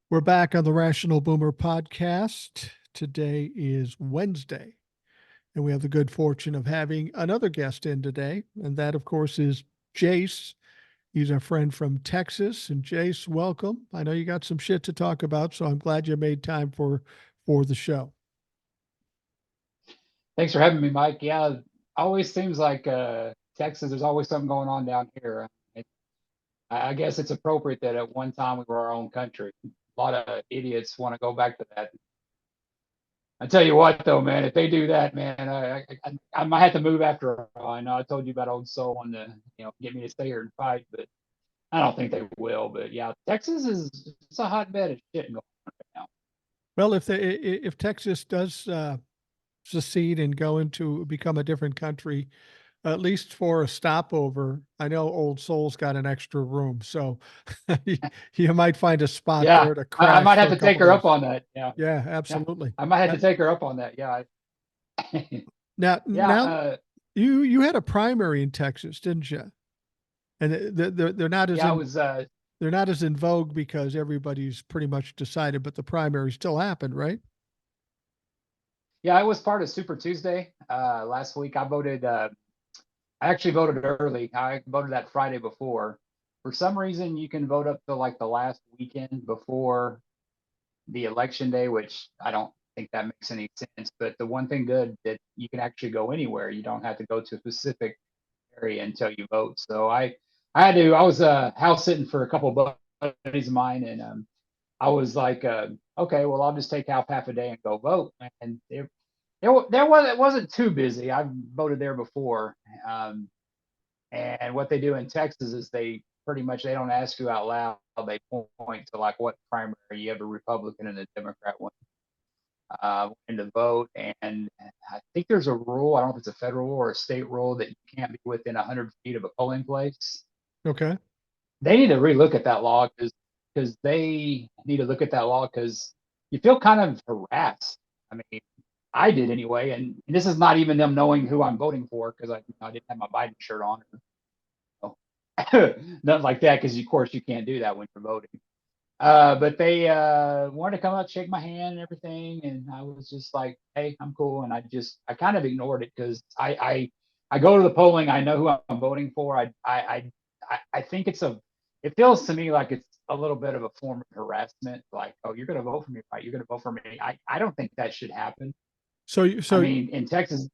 We're back on the Rational Boomer podcast. Today is Wednesday, and we have the good fortune of having another guest in today. And that, of course, is Jace. He's our friend from Texas. And Jace, welcome. I know you got some shit to talk about, so I'm glad you made time for the show. Thanks for having me, Mike. Yeah, always seems like Texas, there's always something going on down here. I guess it's appropriate that at one time we were our own country. A lot of idiots want to go back to that. I tell you what, though, man, if they do that, man, I might have to move after a while. I know I told you about old soul wanting to, get me to stay here and fight, but I don't think they will. But yeah, Texas is it's a hotbed of shit going on right now. Well, if Texas does secede and go into become a different country, at least for a stopover. I know Old Soul's got an extra room, so you might find a spot Yeah, there to I crash might have for a to take couple her up days. on that. Yeah, Yeah, yeah, absolutely. I might have Uh, to take her up on that. Yeah. Now, Yeah, now you had a primary in Texas, didn't you? And they're not as yeah, it in was they're not as in vogue because everybody's pretty much decided, but the primary still happened, right? yeah, I was part of Super Tuesday last week. I actually voted early. I voted that Friday before. For some reason, you can vote up to like the last weekend before the election day, which I don't think that makes any sense. But the one thing good that you can actually go anywhere. You don't have to go to a specific area until you vote. So I was house sitting for a couple of buddies of mine, and I was like, okay, well, I'll just take half a day and go vote. And it wasn't too busy. I've voted there before, um, and what they do in Texas is they pretty much they don't ask you out loud. They point to like what primary you have a Republican and a Democrat one in the vote, and I think there's a rule. I don't know if it's a federal rule or a state rule that you can't be within 100 feet of a polling place. Okay. They need to relook at that law because they need to look at that law because you feel kind of harassed. I mean, I did anyway, and this is not even them knowing who I'm voting for because I didn't have my Biden shirt on, or, nothing like that. Because of course you can't do that when you're voting. But they wanted to come up, shake my hand, and everything, and I was just like, "Hey, I'm cool," and I kind of ignored it because I go to the polling, I know who I'm voting for. I think it feels to me like it's a little bit of a form of harassment. Like, oh, you're going to vote for me, right? You're going to vote for me. I don't think that should happen. I So mean, in Texas,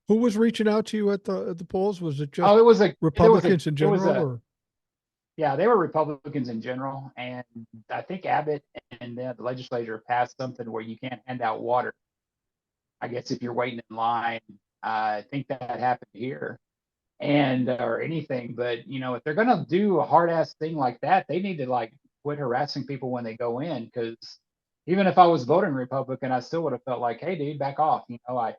who was reaching out to you at the polls? Was it just oh, Republicans in it was general, a or yeah, they were Republicans in general, and I think Abbott and the legislature passed something where you can't hand out water. I guess if you're waiting in line, I think that happened here, and or anything. But if they're gonna do a hard ass thing like that, they need to like quit harassing people when they go in. Because even if I was voting Republican, I still would have felt like, hey, dude, back off. I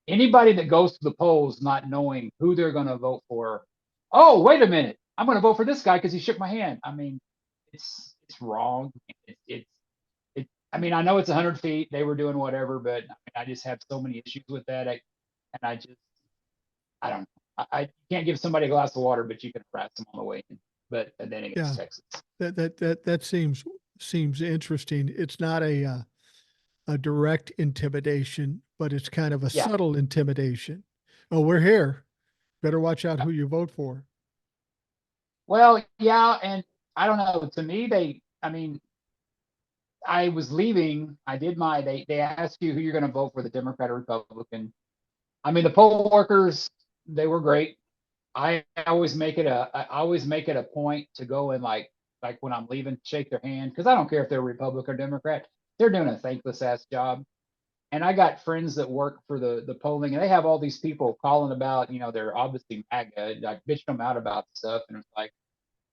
anybody that goes to the polls not knowing who they're going to vote for. Oh, wait a minute, I'm going to vote for this guy because he shook my hand. I mean, it's wrong. I mean, I know it's 100 feet. They were doing whatever, but I just have so many issues with that. And I don't know. I can't give somebody a glass of water, but you can harass them on the way in. But and then against yeah, Texas. that seems interesting. It's not a direct intimidation, but it's kind of a Yeah. subtle intimidation. Oh, we're here. Better watch out who you vote for. Well, yeah, and I don't know. To me, I mean, I was leaving. They ask you who you're going to vote for, the Democrat or Republican. I mean, the poll workers, they were great. I always make it a point to go and like when I'm leaving, shake their hand because I don't care if they're Republican or Democrat. They're doing a thankless ass job. And I got friends that work for the polling, and they have all these people calling about, they're obviously MAGA, like bitching them out about stuff, and it's like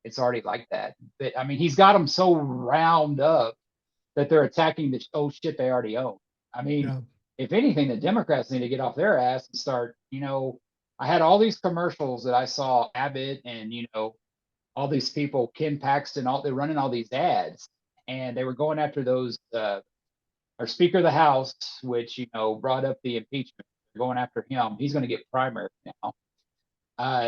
it's already like that. But I mean, he's got them so round up that they're attacking the old shit they already own. I mean, Yeah. if anything, the Democrats need to get off their ass and start, I had all these commercials that I saw Abbott and, all these people, Ken Paxton, they're running all these ads and they were going after those, our Speaker of the House, which, brought up the impeachment. They're going after him. He's going to get primary now.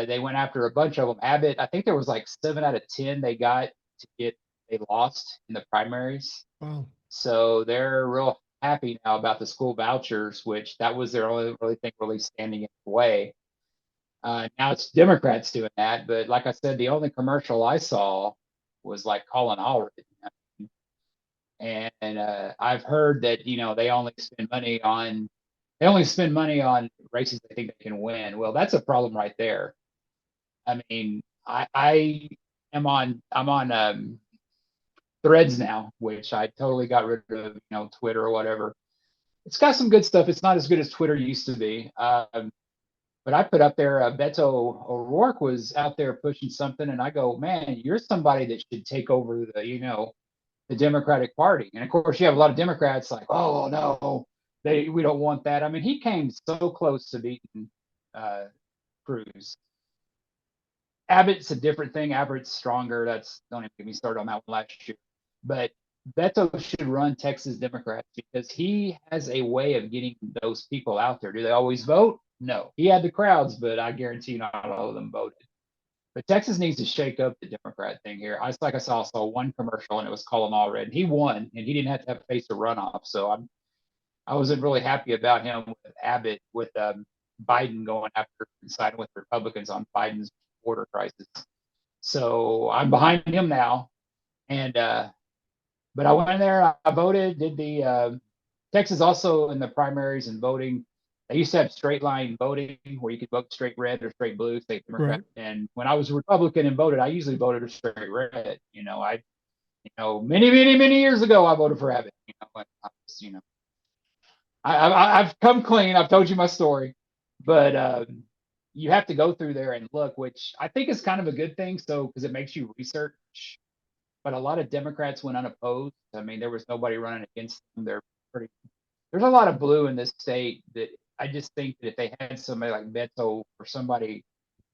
They went after a bunch of them. Abbott, I think there was like 7 out of 10 they got to get they lost in the primaries. Wow. So they're real happy now about the school vouchers, which that was their only really thing really standing in the way. Now it's Democrats doing that, but like I said, the only commercial I saw was like Colin Allred. And I've heard that they only spend money on races they think they can win. Well, that's a problem right there. I mean, I am on I'm on Threads now, which I totally got rid of, Twitter or whatever. It's got some good stuff. It's not as good as Twitter used to be. But I put up there, Beto O'Rourke was out there pushing something, and I go, man, you're somebody that should take over the Democratic Party. And of course, you have a lot of Democrats like, oh no, we don't want that. I mean, he came so close to beating Cruz. Abbott's a different thing. Abbott's stronger. Don't even get me started on that one last year. But Beto should run Texas Democrats because he has a way of getting those people out there. Do they always vote? No. He had the crowds, but I guarantee not all of them voted. But Texas needs to shake up the Democrat thing here. I saw one commercial, and it was Colin Allred, and he won, and he didn't have to face a runoff. So I wasn't really happy about him with Abbott, with Biden going after and siding with Republicans on Biden's border crisis. So I'm behind him now, and but I went in there, I voted, did the Texas also in the primaries and voting. They used to have straight line voting where you could vote straight red or straight blue, state Democrat. Right. And when I was a Republican and voted, I usually voted straight red. Many years ago, I voted for Abbott. I've come clean. I've told you my story, but you have to go through there and look, which I think is kind of a good thing. So because it makes you research. But a lot of Democrats went unopposed. I mean, there was nobody running against them. There's a lot of blue in this state that I just think that if they had somebody like Beto or somebody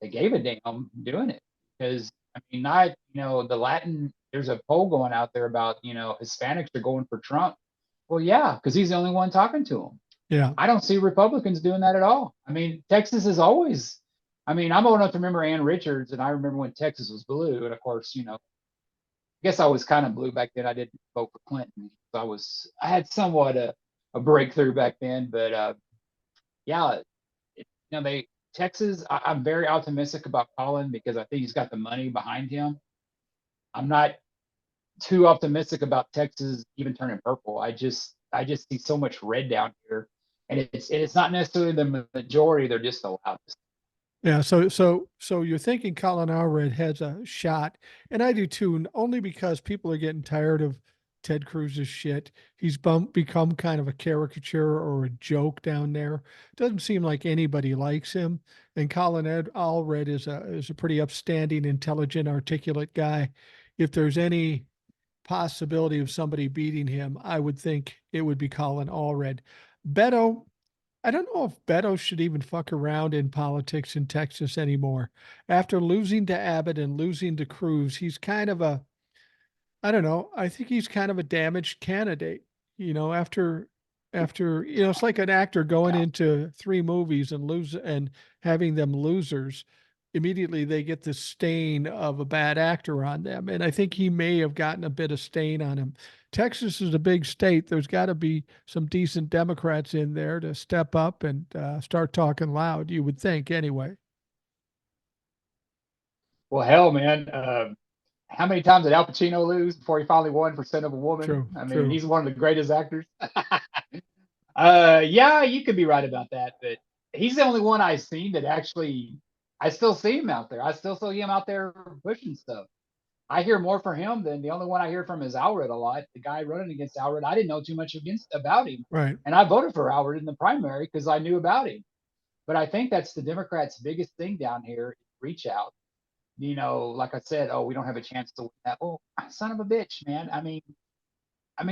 that gave a damn doing it, because I mean, the Latin. There's a poll going out there about Hispanics are going for Trump. Well, yeah, because he's the only one talking to them. Yeah, I don't see Republicans doing that at all. I mean, Texas is always. I mean, I'm old enough to remember Ann Richards, and I remember when Texas was blue, and of course, I guess I was kind of blue back then. I didn't vote for Clinton. So I had somewhat a breakthrough back then, but yeah, Texas, I'm very optimistic about Colin because I think he's got the money behind him. I'm not too optimistic about Texas even turning purple. I just see so much red down here, and it's not necessarily the majority. They're just the loudest. Yeah, so you're thinking Colin Allred has a shot, and I do too, only because people are getting tired of Ted Cruz's shit. He's become kind of a caricature or a joke down there. Doesn't seem like anybody likes him. And Colin Allred is a pretty upstanding, intelligent, articulate guy. If there's any possibility of somebody beating him, I would think it would be Colin Allred. Beto, I don't know if Beto should even fuck around in politics in Texas anymore. After losing to Abbott and losing to Cruz, he's kind of I don't know. I think he's kind of a damaged candidate. After it's like an actor going into 3 movies and having them losers. Immediately they get the stain of a bad actor on them. And I think he may have gotten a bit of stain on him. Texas is a big state. There's got to be some decent Democrats in there to step up and start talking loud, you would think, anyway. Well, hell, man. How many times did Al Pacino lose before he finally won for Son of a Woman? True, I mean, true. He's one of the greatest actors. Yeah, you could be right about that, but he's the only one I've seen that actually, I still see him out there. I still see him out there pushing stuff. I hear more from him than the only one I hear from is Allred a lot. The guy running against Allred, I didn't know too much about him. Right. And I voted for Allred in the primary because I knew about him. But I think that's the Democrats' biggest thing down here, reach out. Like I said, oh, we don't have a chance to win that. Well, son of a bitch, man. I mean,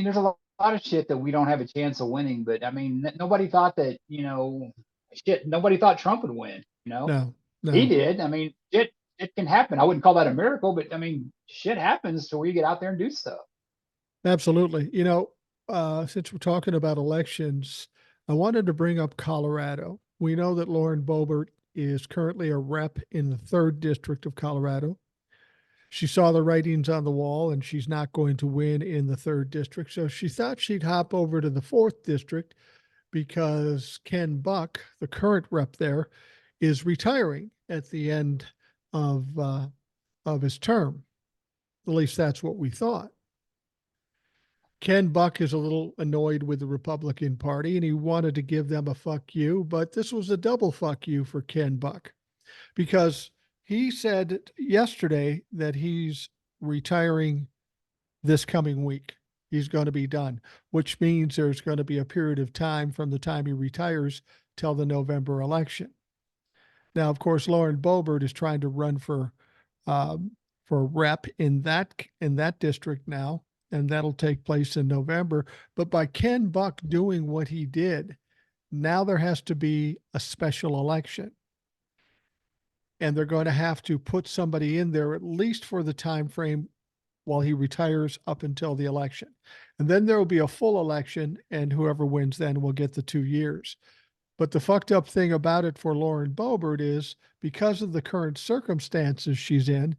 there's a lot of shit that we don't have a chance of winning, but I mean, nobody thought that, nobody thought Trump would win, No. He did. I mean, it can happen. I wouldn't call that a miracle, but I mean, shit happens to where you get out there and do stuff. Absolutely. Since we're talking about elections, I wanted to bring up Colorado. We know that Lauren Boebert is currently a rep in the 3rd district of Colorado. she saw the writings on the wall and she's not going to win in the 3rd district. So she thought she'd hop over to the 4th district because Ken Buck, the current rep there, is retiring at the end of his term. At least that's what we thought. Ken Buck is a little annoyed with the Republican Party and he wanted to give them a fuck you, but this was a double fuck you for Ken Buck because he said yesterday that he's retiring this coming week. He's going to be done, which means there's going to be a period of time from the time he retires till the November election. Now, of course, Lauren Boebert is trying to run for rep in that district now, and that'll take place in November. But by Ken Buck doing what he did, now there has to be a special election. And they're going to have to put somebody in there at least for the time frame while he retires up until the election. And then there will be a full election, and whoever wins then will get the 2 years. But the fucked up thing about it for Lauren Boebert is because of the current circumstances she's in,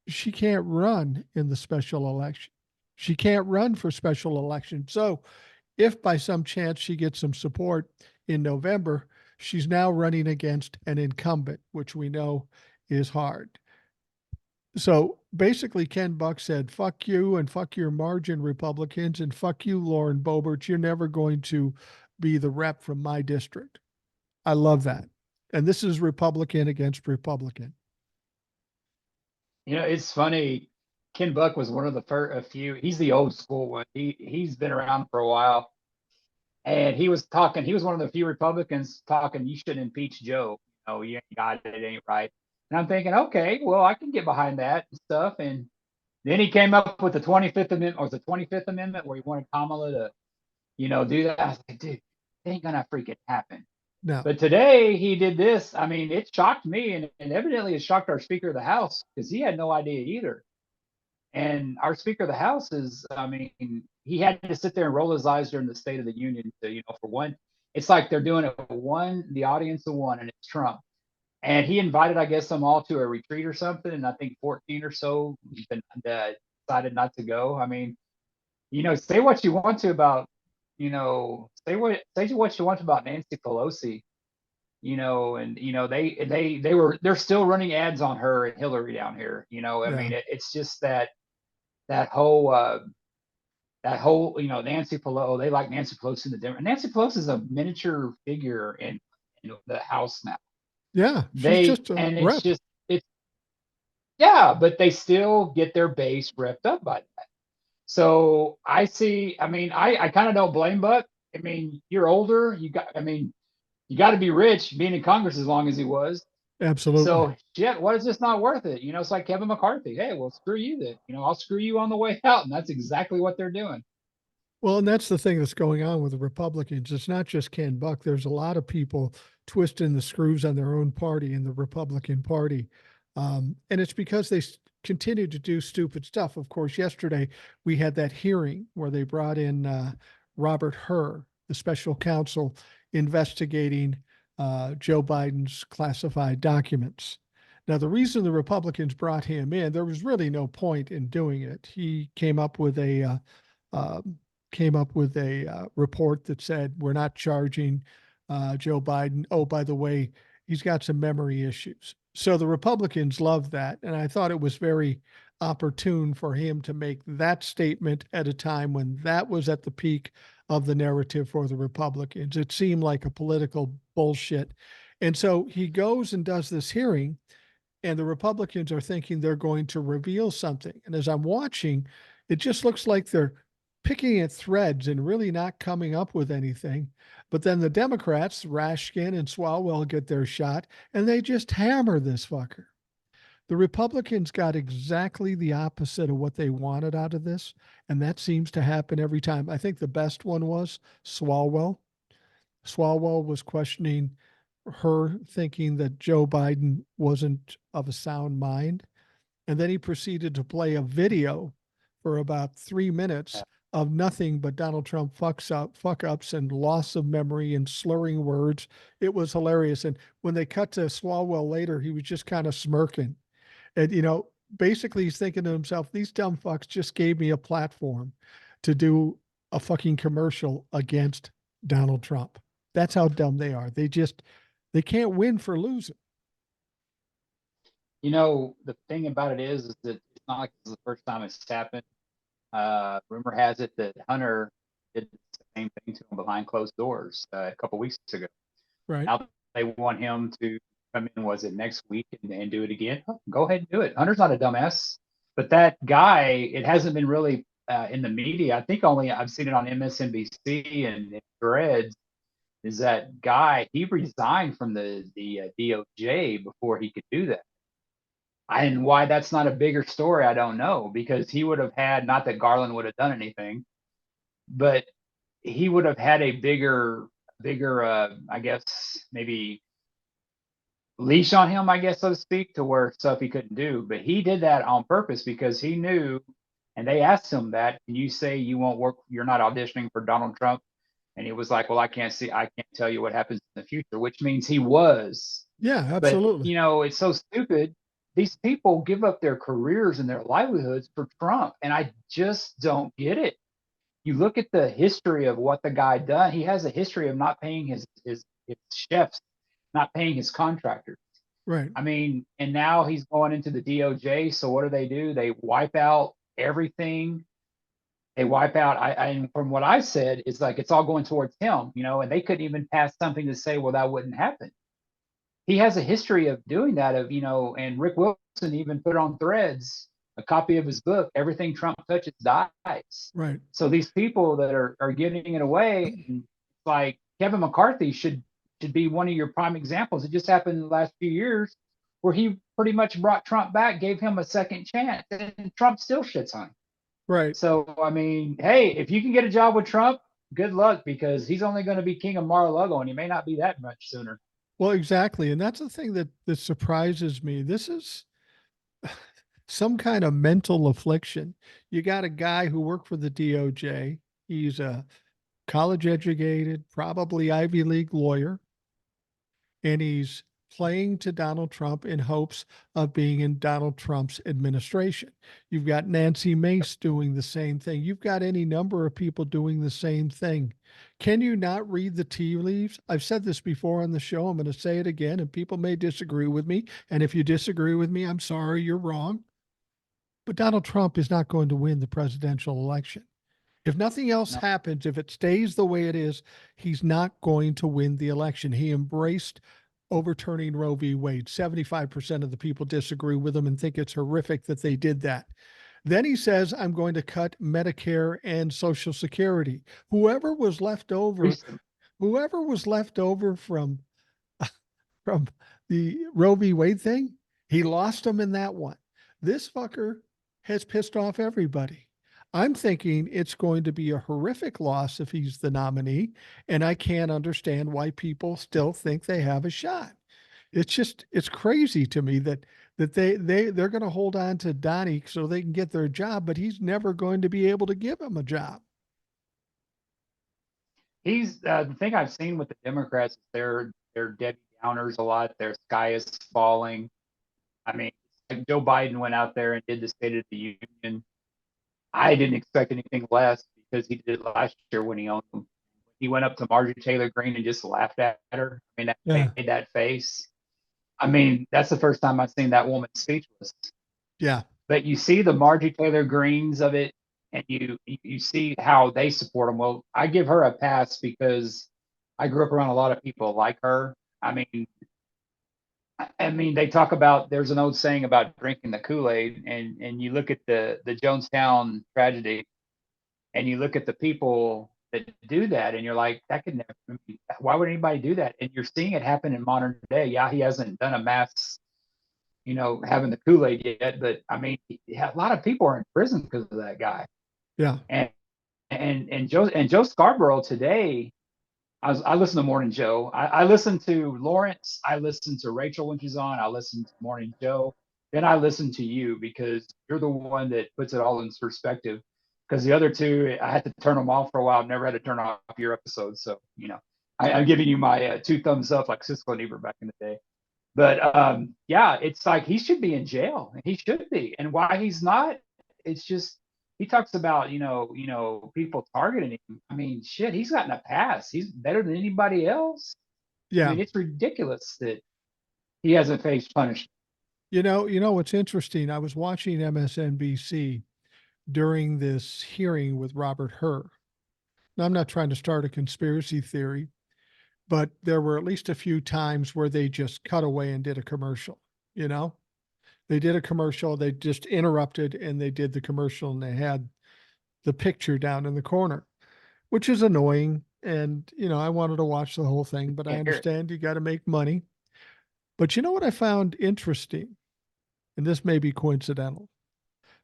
she can't run in the special election. She can't run for special election. So if by some chance she gets some support in November, she's now running against an incumbent, which we know is hard. So basically, Ken Buck said, fuck you and fuck your margin Republicans and fuck you, Lauren Boebert. You're never going to be the rep from my district. I love that. And this is Republican against Republican. You know, it's funny. Ken Buck was one of the first, a few. He's the old school one. He's been around for a while, and he was talking. He was one of the few Republicans talking. You shouldn't impeach Joe. You know, you ain't got it. It ain't right. And I'm thinking, okay, well, I can get behind that and stuff. And then he came up with the 25th Amendment, or the 25th Amendment, where he wanted Kamala to, do that. I was like, dude, it ain't gonna freaking happen. No. But today he did this. I mean, it shocked me, and evidently it shocked our Speaker of the House because he had no idea either. And our Speaker of the House is, I mean, he had to sit there and roll his eyes during the State of the Union to, for one, it's like they're doing it the audience of one, and it's Trump. And he invited, I guess, them all to a retreat or something. And I think 14 or so decided not to go. I mean, say what you want to about, say what you want about Nancy Pelosi, and they're still running ads on her and Hillary down here. I mean, it's just that whole Nancy Pelosi, they like Nancy Pelosi in the Democrat. Nancy Pelosi is a miniature figure in the House now. Yeah, she's just a rep. But they still get their base repped up by that. So I kind of don't blame Buck. I mean, you're older. You got to be rich being in Congress as long as he was. Absolutely. So shit, what is this not worth it? It's like Kevin McCarthy. Hey, well, screw you then. I'll screw you on the way out. And that's exactly what they're doing. Well, and that's the thing that's going on with the Republicans. It's not just Ken Buck. There's a lot of people twisting the screws on their own party in the Republican Party. And it's because they continue to do stupid stuff. Of course, yesterday we had that hearing where they brought in Robert Hur, the special counsel investigating Joe Biden's classified documents. Now, the reason the Republicans brought him in, there was really no point in doing it. He came up with a report that said we're not charging Joe Biden. Oh, by the way, he's got some memory issues. So the Republicans loved that. And I thought it was very opportune for him to make that statement at a time when that was at the peak of the narrative for the Republicans. It seemed like a political bullshit. And so he goes and does this hearing, and the Republicans are thinking they're going to reveal something. And as I'm watching, it just looks like they're picking at threads and really not coming up with anything. But then the Democrats, Rashkin and Swalwell, get their shot, and they just hammer this fucker. The Republicans got exactly the opposite of what they wanted out of this, and that seems to happen every time. I think the best one was Swalwell. Swalwell was questioning her, thinking that Joe Biden wasn't of a sound mind. And then he proceeded to play a video for about 3 minutes of nothing but Donald Trump fuck ups and loss of memory and slurring words. It was hilarious. And when they cut to Swalwell later, he was just kind of smirking. And, basically he's thinking to himself, these dumb fucks just gave me a platform to do a fucking commercial against Donald Trump. That's how dumb they are. They can't win for losing. The thing about it is that it's not like this is the first time it's happened. Rumor has it that Hunter did the same thing to him behind closed doors a couple weeks ago. Right. Now they want him to come in, was it next week, and do it again? Go ahead and do it. Hunter's not a dumbass. But that guy, it hasn't been really in the media. I think only I've seen it on MSNBC and Threads. Is that guy? He resigned from the DOJ before he could do that. And why that's not a bigger story, I don't know, because he would have had, not that Garland would have done anything, but he would have had a bigger, I guess, maybe leash on him, I guess, so to speak, to where stuff he couldn't do. But he did that on purpose because he knew, and they asked him that, can you say you won't work, you're not auditioning for Donald Trump? And he was like, well, I can't tell you what happens in the future, which means he was. Yeah, absolutely. But, it's so stupid. These people give up their careers and their livelihoods for Trump. And I just don't get it. You look at the history of what the guy done. He has a history of not paying his chefs, not paying his contractors. Right. I mean, and now he's going into the DOJ. So what do? They wipe out everything. They wipe out. And from what I said, it's like it's all going towards him, and they couldn't even pass something to say, well, that wouldn't happen. He has a history of doing that, and Rick Wilson even put on Threads a copy of his book, Everything Trump Touches Dies. Right. So these people that are giving it away, like Kevin McCarthy should be one of your prime examples. It just happened in the last few years where he pretty much brought Trump back, gave him a second chance, and Trump still shits on him. Right. So, I mean, hey, if you can get a job with Trump, good luck, because he's only going to be king of Mar-a-Lago, and he may not be that much sooner. Well, exactly. And that's the thing that surprises me. This is some kind of mental affliction. You got a guy who worked for the DOJ. He's a college educated, probably Ivy League lawyer, and he's playing to Donald Trump in hopes of being in Donald Trump's administration. You've got Nancy Mace doing the same thing. You've got any number of people doing the same thing. Can you not read the tea leaves? I've said this before on the show. I'm going to say it again, and people may disagree with me. And if you disagree with me, I'm sorry, you're wrong. But Donald Trump is not going to win the presidential election. If nothing else happens, if it stays the way it is, he's not going to win the election. He embraced overturning Roe v. Wade. 75% of the people disagree with him and think it's horrific that they did that. Then he says, I'm going to cut Medicare and Social Security. Whoever was left over from the Roe v. Wade thing, he lost them in that one. This fucker has pissed off everybody. I'm thinking it's going to be a horrific loss if he's the nominee, and I can't understand why people still think they have a shot. It's crazy to me that they're going to hold on to Donnie so they can get their job, but he's never going to be able to give them a job. He's the thing I've seen with the Democrats, they're Debbie Downers a lot. Their sky is falling. I mean, Joe Biden went out there and did the State of the Union. I didn't expect anything less because he did it last year when he owned them. He went up to Marjorie Taylor Greene and just laughed at her. I mean, made that face. I mean, that's the first time I've seen that woman speechless. Yeah. But you see the Marjorie Taylor Greenes of it, and you see how they support him. Well, I give her a pass because I grew up around a lot of people like her. I mean, they talk about, there's an old saying about drinking the Kool-Aid, and you look at the Jonestown tragedy, and you look at the people that do that, and you're like, that could never be, why would anybody do that? And you're seeing it happen in modern day. Yeah, he hasn't done a mass, having the Kool-Aid yet, but I mean, a lot of people are in prison because of that guy. Yeah. And Joe Scarborough today, I listen to Morning Joe. I listen to Lawrence. I listen to Rachel when she's on. I listen to Morning Joe. Then I listen to you because you're the one that puts it all in perspective. Because the other two, I had to turn them off for a while. I've never had to turn off your episodes. So, I'm giving you my 2 thumbs up like Siskel and Ebert back in the day. But yeah, it's like he should be in jail. He should be. And why he's not, it's just he talks about, people targeting him. I mean, shit, he's gotten a pass. He's better than anybody else. I Yeah. mean, it's ridiculous that he hasn't faced punishment. What's interesting? I was watching MSNBC during this hearing with Robert Hur. Now, I'm not trying to start a conspiracy theory, but there were at least a few times where they just cut away and did a commercial. You know, they did a commercial, they just interrupted and they did the commercial and they had the picture down in the corner, which is annoying. And, I wanted to watch the whole thing, but I Can't hear it. understand you got to make money. But you know what I found interesting? And this may be coincidental,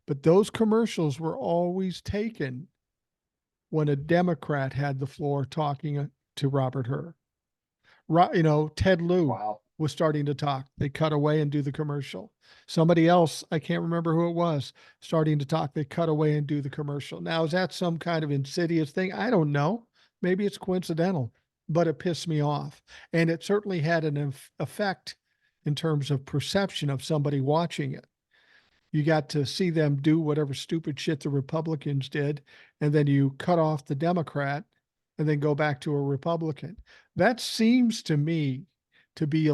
but those commercials were always taken when a Democrat had the floor talking to Robert Hur. Ted Lieu Wow. was starting to talk. They cut away and do the commercial. Somebody else, I can't remember who it was, starting to talk. They cut away and do the commercial. Now, is that some kind of insidious thing? I don't know. Maybe it's coincidental, but it pissed me off. And it certainly had an effect in terms of perception of somebody watching it. You got to see them do whatever stupid shit the Republicans did, and then you cut off the Democrat and then go back to a Republican. That seems to me to be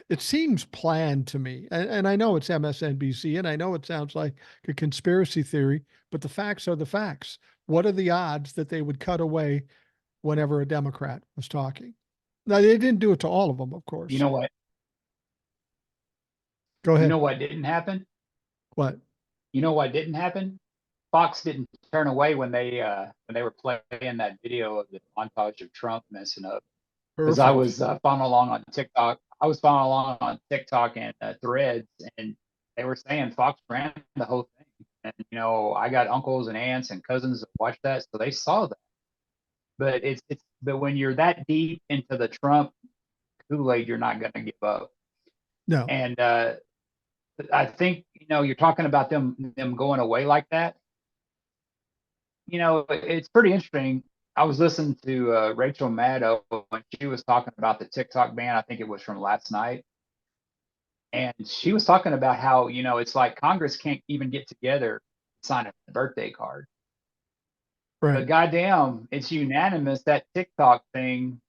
it seems planned to me. And I know it's MSNBC and I know it sounds like a conspiracy theory, but the facts are the facts. What are the odds that they would cut away whenever a Democrat was talking? Now, they didn't do it to all of them, of You course. know what? Go You ahead. know what didn't happen? What? You know what didn't happen? Fox didn't turn away when they were playing that video of the montage of Trump messing up. Because I Perfect. was following along on TikTok. I was following along on TikTok and Threads, and they were saying Fox ran the whole thing. And I got uncles and aunts and cousins that watched that, so they saw that. But but when you're that deep into the Trump Kool-Aid, you're not going to give up. No. And I think you're talking about them going away like that. It's pretty interesting. I was listening to Rachel Maddow when she was talking about the TikTok ban. I think it was from last night. And she was talking about how, it's like Congress can't even get together and sign a birthday card. Right. But goddamn, it's unanimous. That TikTok thing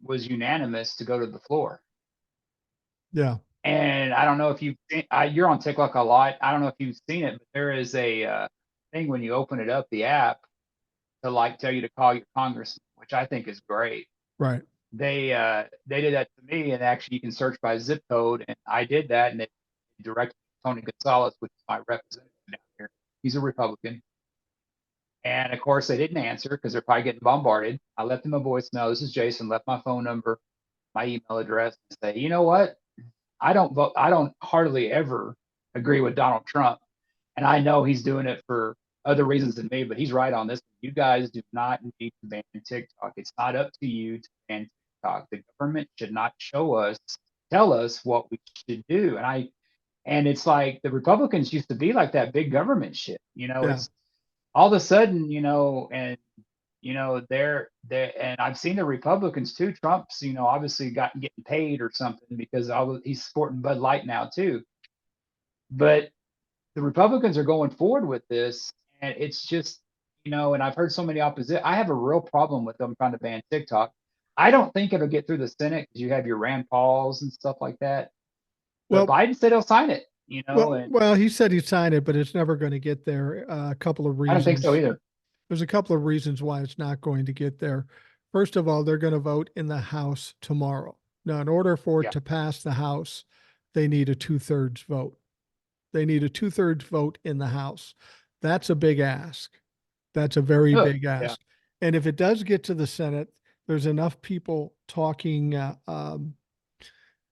was unanimous to go to the floor. Yeah. And I don't know if you're on TikTok a lot. I don't know if you've seen it, but there is a thing when you open it up, the app, to tell you to call your congressman, which I think is great. Right. They did that to me, and actually you can search by zip code, and I did that, and it directed Tony Gonzalez, which is my representative down here. He's a Republican, and of course they didn't answer because they're probably getting bombarded. I left them a voicemail. This is Jason. Left my phone number, my email address, and say, you know what? I don't vote. I don't hardly ever agree with Donald Trump, and I know he's doing it for other reasons than me, but he's right on this. You guys do not need to ban TikTok. It's not up to you to ban TikTok. The government should not tell us what we should do. And it's like the Republicans used to be like that big government shit. Yeah. It's all of a sudden, and and I've seen the Republicans too. Trump's, obviously getting paid or something because he's sporting Bud Light now too. But the Republicans are going forward with this, and it's just, and I've heard so many opposite. I have a real problem with them trying to ban TikTok. I don't think it'll get through the Senate because you have your Rand Pauls and stuff like that. But Well, Biden said he'll sign it, and he said he'd sign it, but it's never going to get there. A couple of I don't think so reasons. either. There's a couple of reasons why it's not going to get there. First of all, they're going to vote in the House tomorrow. Now, in order for it Yeah. to pass the House, they need a 2/3 vote. They need a 2/3 vote in the House. That's a big ask. That's a very Good. big Yeah. ask. And if it does get to the Senate, there's enough people talking,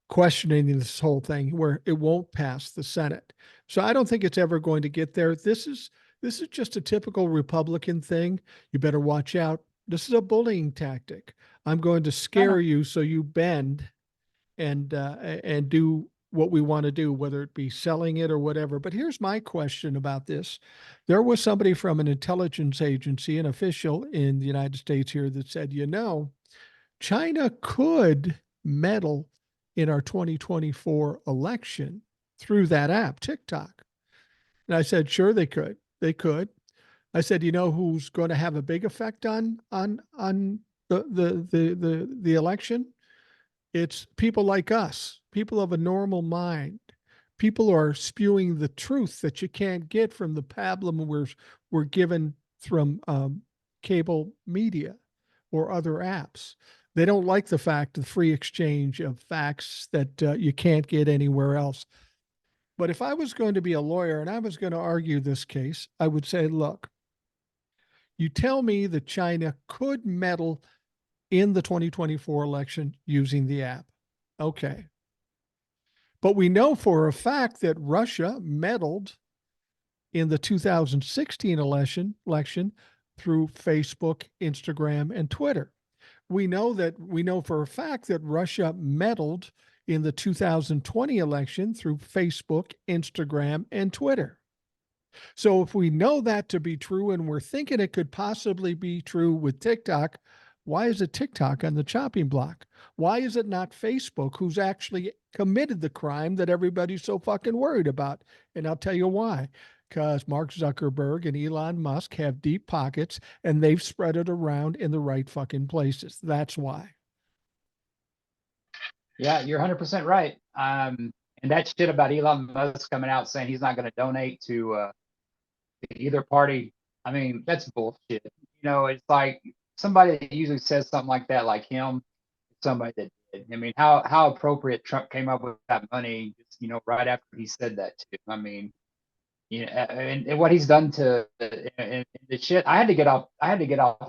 questioning this whole thing where it won't pass the Senate. So I don't think it's ever going to get there. This is just a typical Republican thing. You better watch out. This is a bullying tactic. I'm going to I know. scare you so you bend and do what we want to do, whether it be selling it or whatever. But here's my question about this. There was somebody from an intelligence agency, an official in the United States here that said, China could meddle in our 2024 election through that app, TikTok. And I said, sure, they could. They could. I said, you know who's going to have a big effect on the election? It's people like us, people of a normal mind. People are spewing the truth that you can't get from the pablum we're given from cable media or other apps. They don't like the fact of the free exchange of facts that you can't get anywhere else. But if I was going to be a lawyer and I was going to argue this case, I would say, look, you tell me that China could meddle in the 2024 election using the app. Okay. But we know for a fact that Russia meddled in the 2016 election through Facebook, Instagram, and Twitter. We know for a fact that Russia meddled in the 2020 election through Facebook, Instagram, and Twitter. So if we know that to be true and we're thinking it could possibly be true with TikTok, why is it TikTok on the chopping block? Why is it not Facebook, who's actually committed the crime that everybody's so fucking worried about? And I'll tell you why. Because Mark Zuckerberg and Elon Musk have deep pockets and they've spread it around in the right fucking places. That's why. Yeah, you're 100% right. And that shit about Elon Musk coming out saying he's not going to donate to either party. I mean, that's bullshit. It's like somebody that usually says something like that, like him, somebody that did. I mean, how appropriate Trump came up with that money, right after he said that too. I mean, and what he's done to and the shit. I had to get off.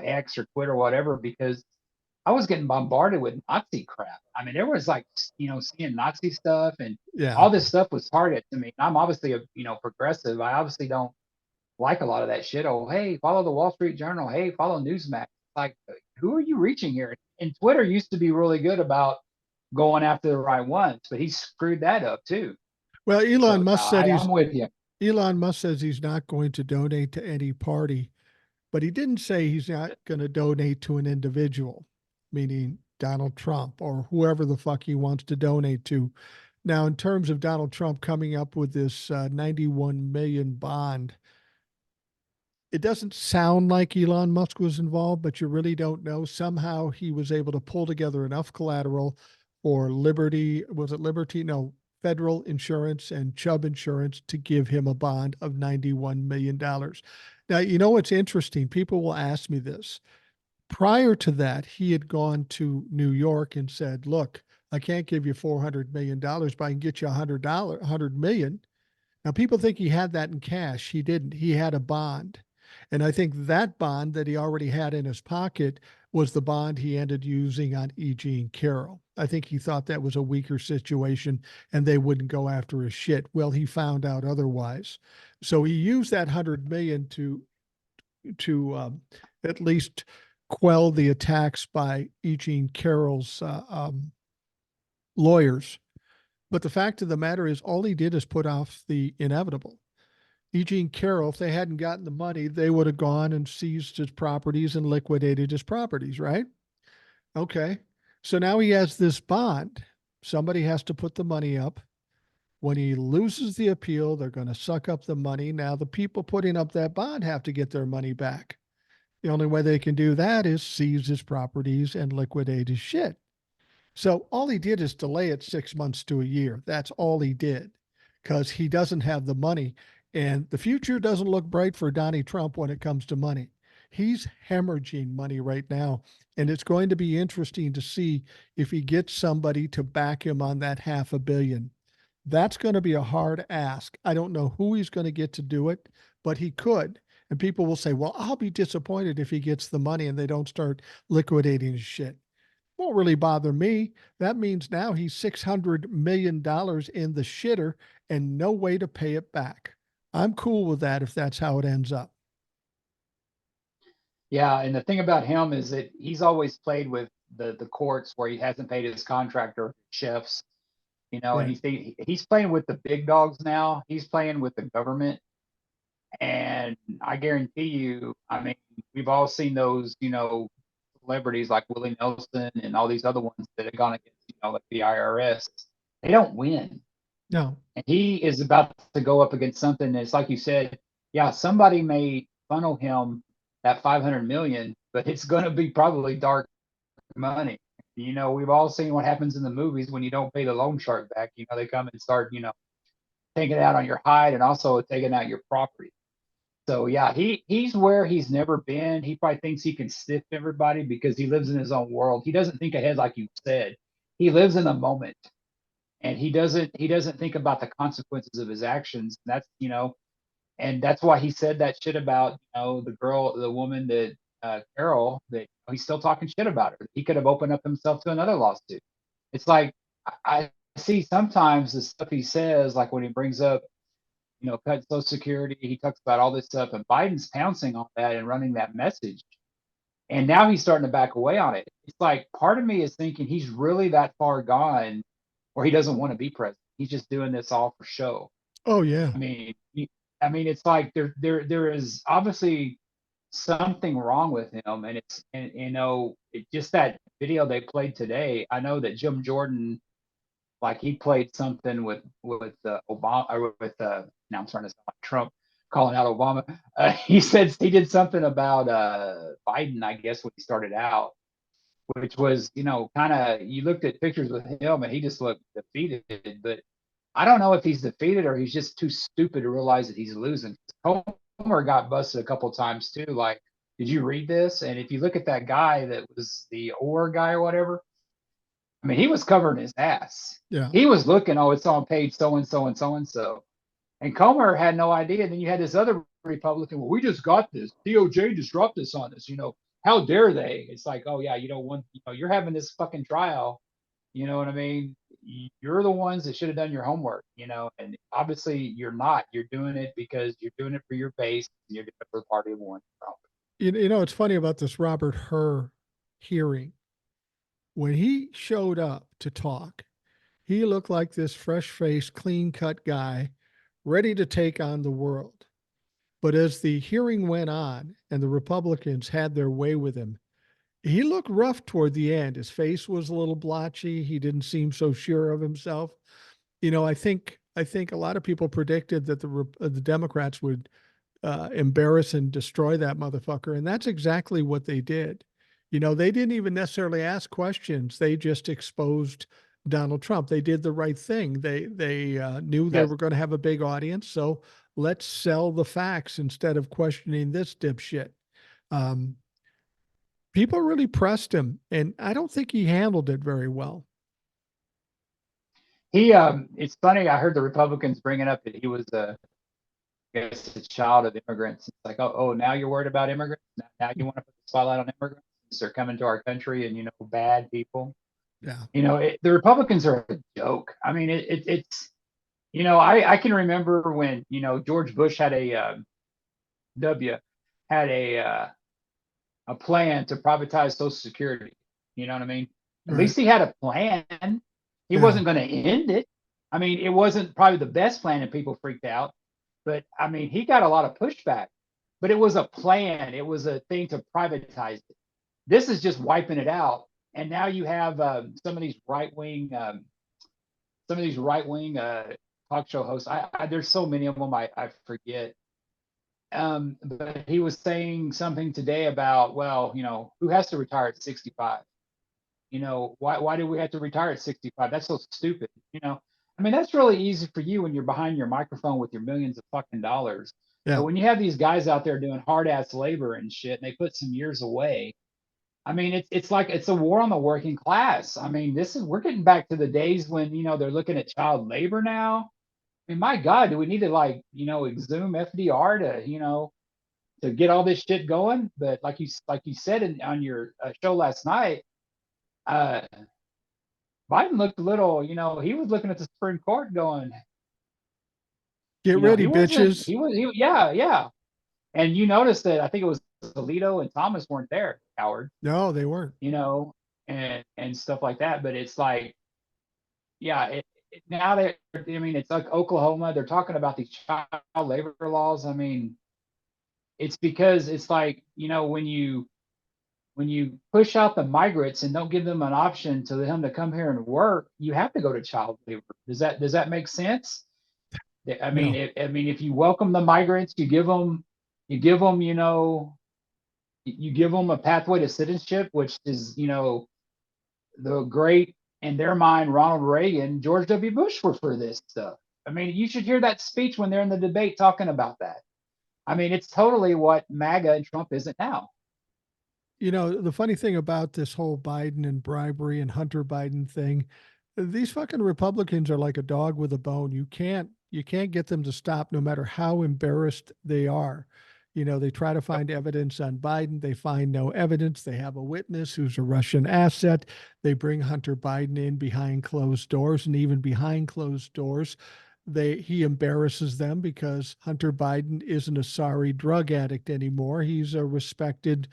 X or Twitter or whatever because I was getting bombarded with Nazi crap. I mean, there was like, seeing Nazi stuff and Yeah. all this stuff was targeted to me. I'm obviously a, progressive. I obviously don't like a lot of that shit. Oh, hey, follow the Wall Street Journal. Hey, follow Newsmax. Like, who are you reaching here? And Twitter used to be really good about going after the right ones, but he screwed that up too. Well, So yeah, I'm with you. Elon Musk says he's not going to donate to any party, but he didn't say he's not going to donate to an individual, meaning Donald Trump or whoever the fuck he wants to donate to. Now, in terms of Donald Trump coming up with this 91 million bond, it doesn't sound like Elon Musk was involved, but you really don't know. Somehow he was able to pull together enough collateral for Liberty, was it Liberty? No, Federal Insurance and Chubb Insurance to give him a bond of $91 million. Now, you know what's interesting? People will ask me this. Prior to that, he had gone to New York and said, look, I can't give you $400 million, but I can get you $100 million. Now, people think he had that in cash. He didn't. He had a bond. And I think that bond that he already had in his pocket was the bond he ended using on E. Jean Carroll. I think he thought that was a weaker situation and they wouldn't go after his shit. Well, he found out otherwise. So he used that 100 million to at least quell the attacks by E. Jean Carroll's lawyers. But the fact of the matter is, all he did is put off the inevitable. E. Jean Carroll, if they hadn't gotten the money, they would have gone and seized his properties and liquidated his properties, right? Okay. So now he has this bond. Somebody has to put the money up. When he loses the appeal, they're going to suck up the money. Now, the people putting up that bond have to get their money back. The only way they can do that is seize his properties and liquidate his shit. So all he did is delay it 6 months to a year. That's all he did because he doesn't have the money. And the future doesn't look bright for Donnie Trump when it comes to money. He's hemorrhaging money right now. And it's going to be interesting to see if he gets somebody to back him on that $500 million. That's going to be a hard ask. I don't know who he's going to get to do it, but he could. And people will say, well, I'll be disappointed if he gets the money and they don't start liquidating his shit. Won't really bother me. That means now he's $600 million in the shitter and no way to pay it back. I'm cool with that if that's how it ends up. Yeah, and the thing about him is that he's always played with the courts where he hasn't paid his contractor chefs, and Right. he's playing with the big dogs now. He's playing with the government, and I guarantee you, I mean, we've all seen those, celebrities like Willie Nelson and all these other ones that have gone against, like the IRS, they don't win. No. And he is about to go up against something that's like you said, yeah, somebody may funnel him that 500 million, but it's going to be probably dark money. We've all seen what happens in the movies when you don't pay the loan shark back. They come and start, taking it out on your hide and also taking out your property. So yeah, he's where he's never been. He probably thinks he can stiff everybody because he lives in his own world. He doesn't think ahead, like you said. He lives in the moment, and he doesn't think about the consequences of his actions. And that's why he said that shit about the woman that Carol, that he's still talking shit about her. He could have opened up himself to another lawsuit. It's like I see sometimes the stuff he says, like when he brings up cut Social Security. He talks about all this stuff, and Biden's pouncing on that and running that message. And now he's starting to back away on it. It's like part of me is thinking he's really that far gone, or he doesn't want to be president. He's just doing this all for show. Oh yeah. It's like there is obviously something wrong with him, and just that video they played today. I know that Jim Jordan, like he played something with Obama, or with now I'm starting to sound like Trump calling out Obama. He said he did something about Biden, I guess, when he started out, which was kind of, you looked at pictures with him and he just looked defeated. But I don't know if he's defeated or he's just too stupid to realize that he's losing. Homer got busted a couple times too. Like, did you read this? And if you look at that guy that was the Orr guy or whatever, I mean, he was covering his ass. Yeah. He was looking, oh, it's on page so and so and so and so. And Comer had no idea. And then you had this other Republican, well, we just got this. DOJ just dropped this on us. How dare they? It's like, oh, yeah, you're having this fucking trial. You know what I mean? You're the ones that should have done your homework, and obviously you're not. You're doing it because you're doing it for your base. You're doing it for the party of one. It's funny about this Robert Hur hearing. When he showed up to talk, he looked like this fresh-faced, clean-cut guy ready to take on the world. But as the hearing went on and the Republicans had their way with him, he looked rough toward the end. His face was a little blotchy. He didn't seem so sure of himself. I think a lot of people predicted that the Democrats would embarrass and destroy that motherfucker, and that's exactly what they did. They didn't even necessarily ask questions. They just exposed Donald Trump. They did the right thing. They knew they were going to have a big audience, so let's sell the facts instead of questioning this dipshit. People really pressed him, and I don't think he handled it very well. It's funny. I heard the Republicans bringing up that he was I guess a child of immigrants. It's like, oh, now you're worried about immigrants. Now you want to put the spotlight on immigrants. They're coming to our country, and bad people. Yeah. The Republicans are a joke. I mean, it's I can remember when George Bush had a plan to privatize Social Security. You know what I mean? At Right. least he had a plan. He wasn't going to end it. I mean, it wasn't probably the best plan, and people freaked out. But I mean, he got a lot of pushback. But it was a plan. It was a thing to privatize it. This is just wiping it out. And now you have some of these right wing talk show hosts. There's so many of them. I forget. But he was saying something today about, well, who has to retire at 65? Why do we have to retire at 65? That's so stupid. I mean, that's really easy for you when you're behind your microphone with your millions of fucking dollars. Yeah. But when you have these guys out there doing hard ass labor and shit, and they put some years away, I mean, it's like it's a war on the working class. I mean, we're getting back to the days when they're looking at child labor now. I mean, my God, do we need to exhume FDR to get all this shit going? But like you said on your show last night, Biden looked a little, he was looking at the Supreme Court going, get ready, bitches. Yeah. And you noticed that I think it was Alito and Thomas weren't there, Howard. No, they weren't. And stuff like that. But it's like, yeah, now it's like Oklahoma. They're talking about these child labor laws. I mean, it's because it's like, when you when you push out the migrants and don't give them an option to them to come here and work, you have to go to child labor. Does that make sense? I mean, No. if you welcome the migrants, you give them, you give them a pathway to citizenship, which is, the great, in their mind, Ronald Reagan, George W. Bush were for this stuff. I mean, you should hear that speech when they're in the debate talking about that. I mean, it's totally what MAGA and Trump isn't now. The funny thing about this whole Biden and bribery and Hunter Biden thing, these fucking Republicans are like a dog with a bone. You can't get them to stop no matter how embarrassed they are. They try to find evidence on Biden. They find no evidence. They have a witness who's a Russian asset. They bring Hunter Biden in behind closed doors, and even behind closed doors, he embarrasses them because Hunter Biden isn't a sorry drug addict anymore. He's a respected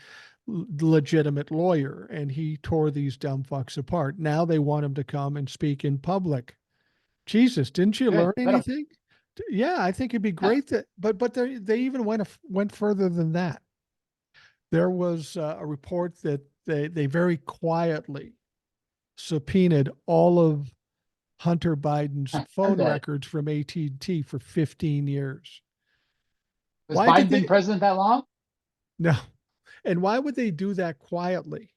legitimate lawyer, and he tore these dumb fucks apart. Now they want him to come and speak in public. Jesus, didn't you Good. learn anything? Yeah, I think it'd be great that, but they even went further than that. There was a report that they very quietly subpoenaed all of Hunter Biden's Heard phone that. records from AT&T for 15 years. Has Why did Biden been they? president that long? No. And why would they do that quietly?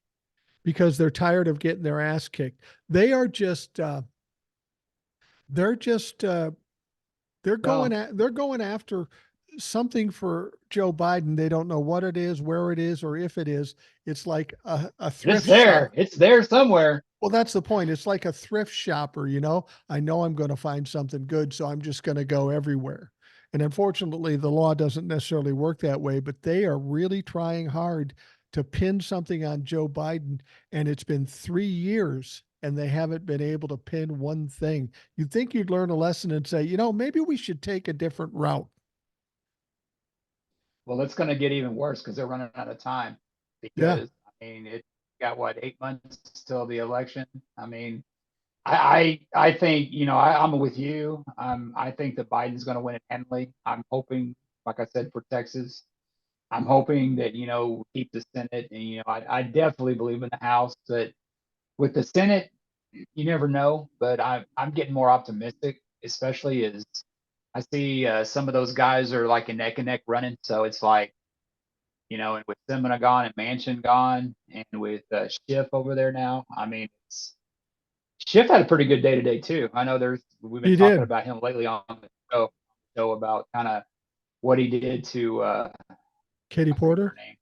Because they're tired of getting their ass kicked. They are just they're just Well, they're going after something for Joe Biden. They don't know what it is, where it is, or if it is. It's like a it's thrift shop. there. It's there somewhere. Well, that's the point. It's like a thrift shopper. I know I'm going to find something good, so I'm just going to go everywhere. And unfortunately, the law doesn't necessarily work that way, but they are really trying hard to pin something on Joe Biden. And it's been 3 years and they haven't been able to pin one thing. You'd think you'd learn a lesson and say, maybe we should take a different route. Well, it's going to get even worse because they're running out of time. Yeah, Because I mean, it got what, 8 months till the election. I mean, I think I'm with you. I think that Biden's going to win it handily. I'm hoping, like I said, for Texas. I'm hoping that keep the Senate, and I definitely believe in the House. But with the Senate, you never know. But I'm getting more optimistic, especially as I see some of those guys are like a neck and neck running. So it's like, and with Semina gone and Manchin gone, and with Schiff over there now, I mean, Schiff had a pretty good day today too. I know we've been he talking did. about him lately on the show about kind of what he did to Katie I forget her Porter. name.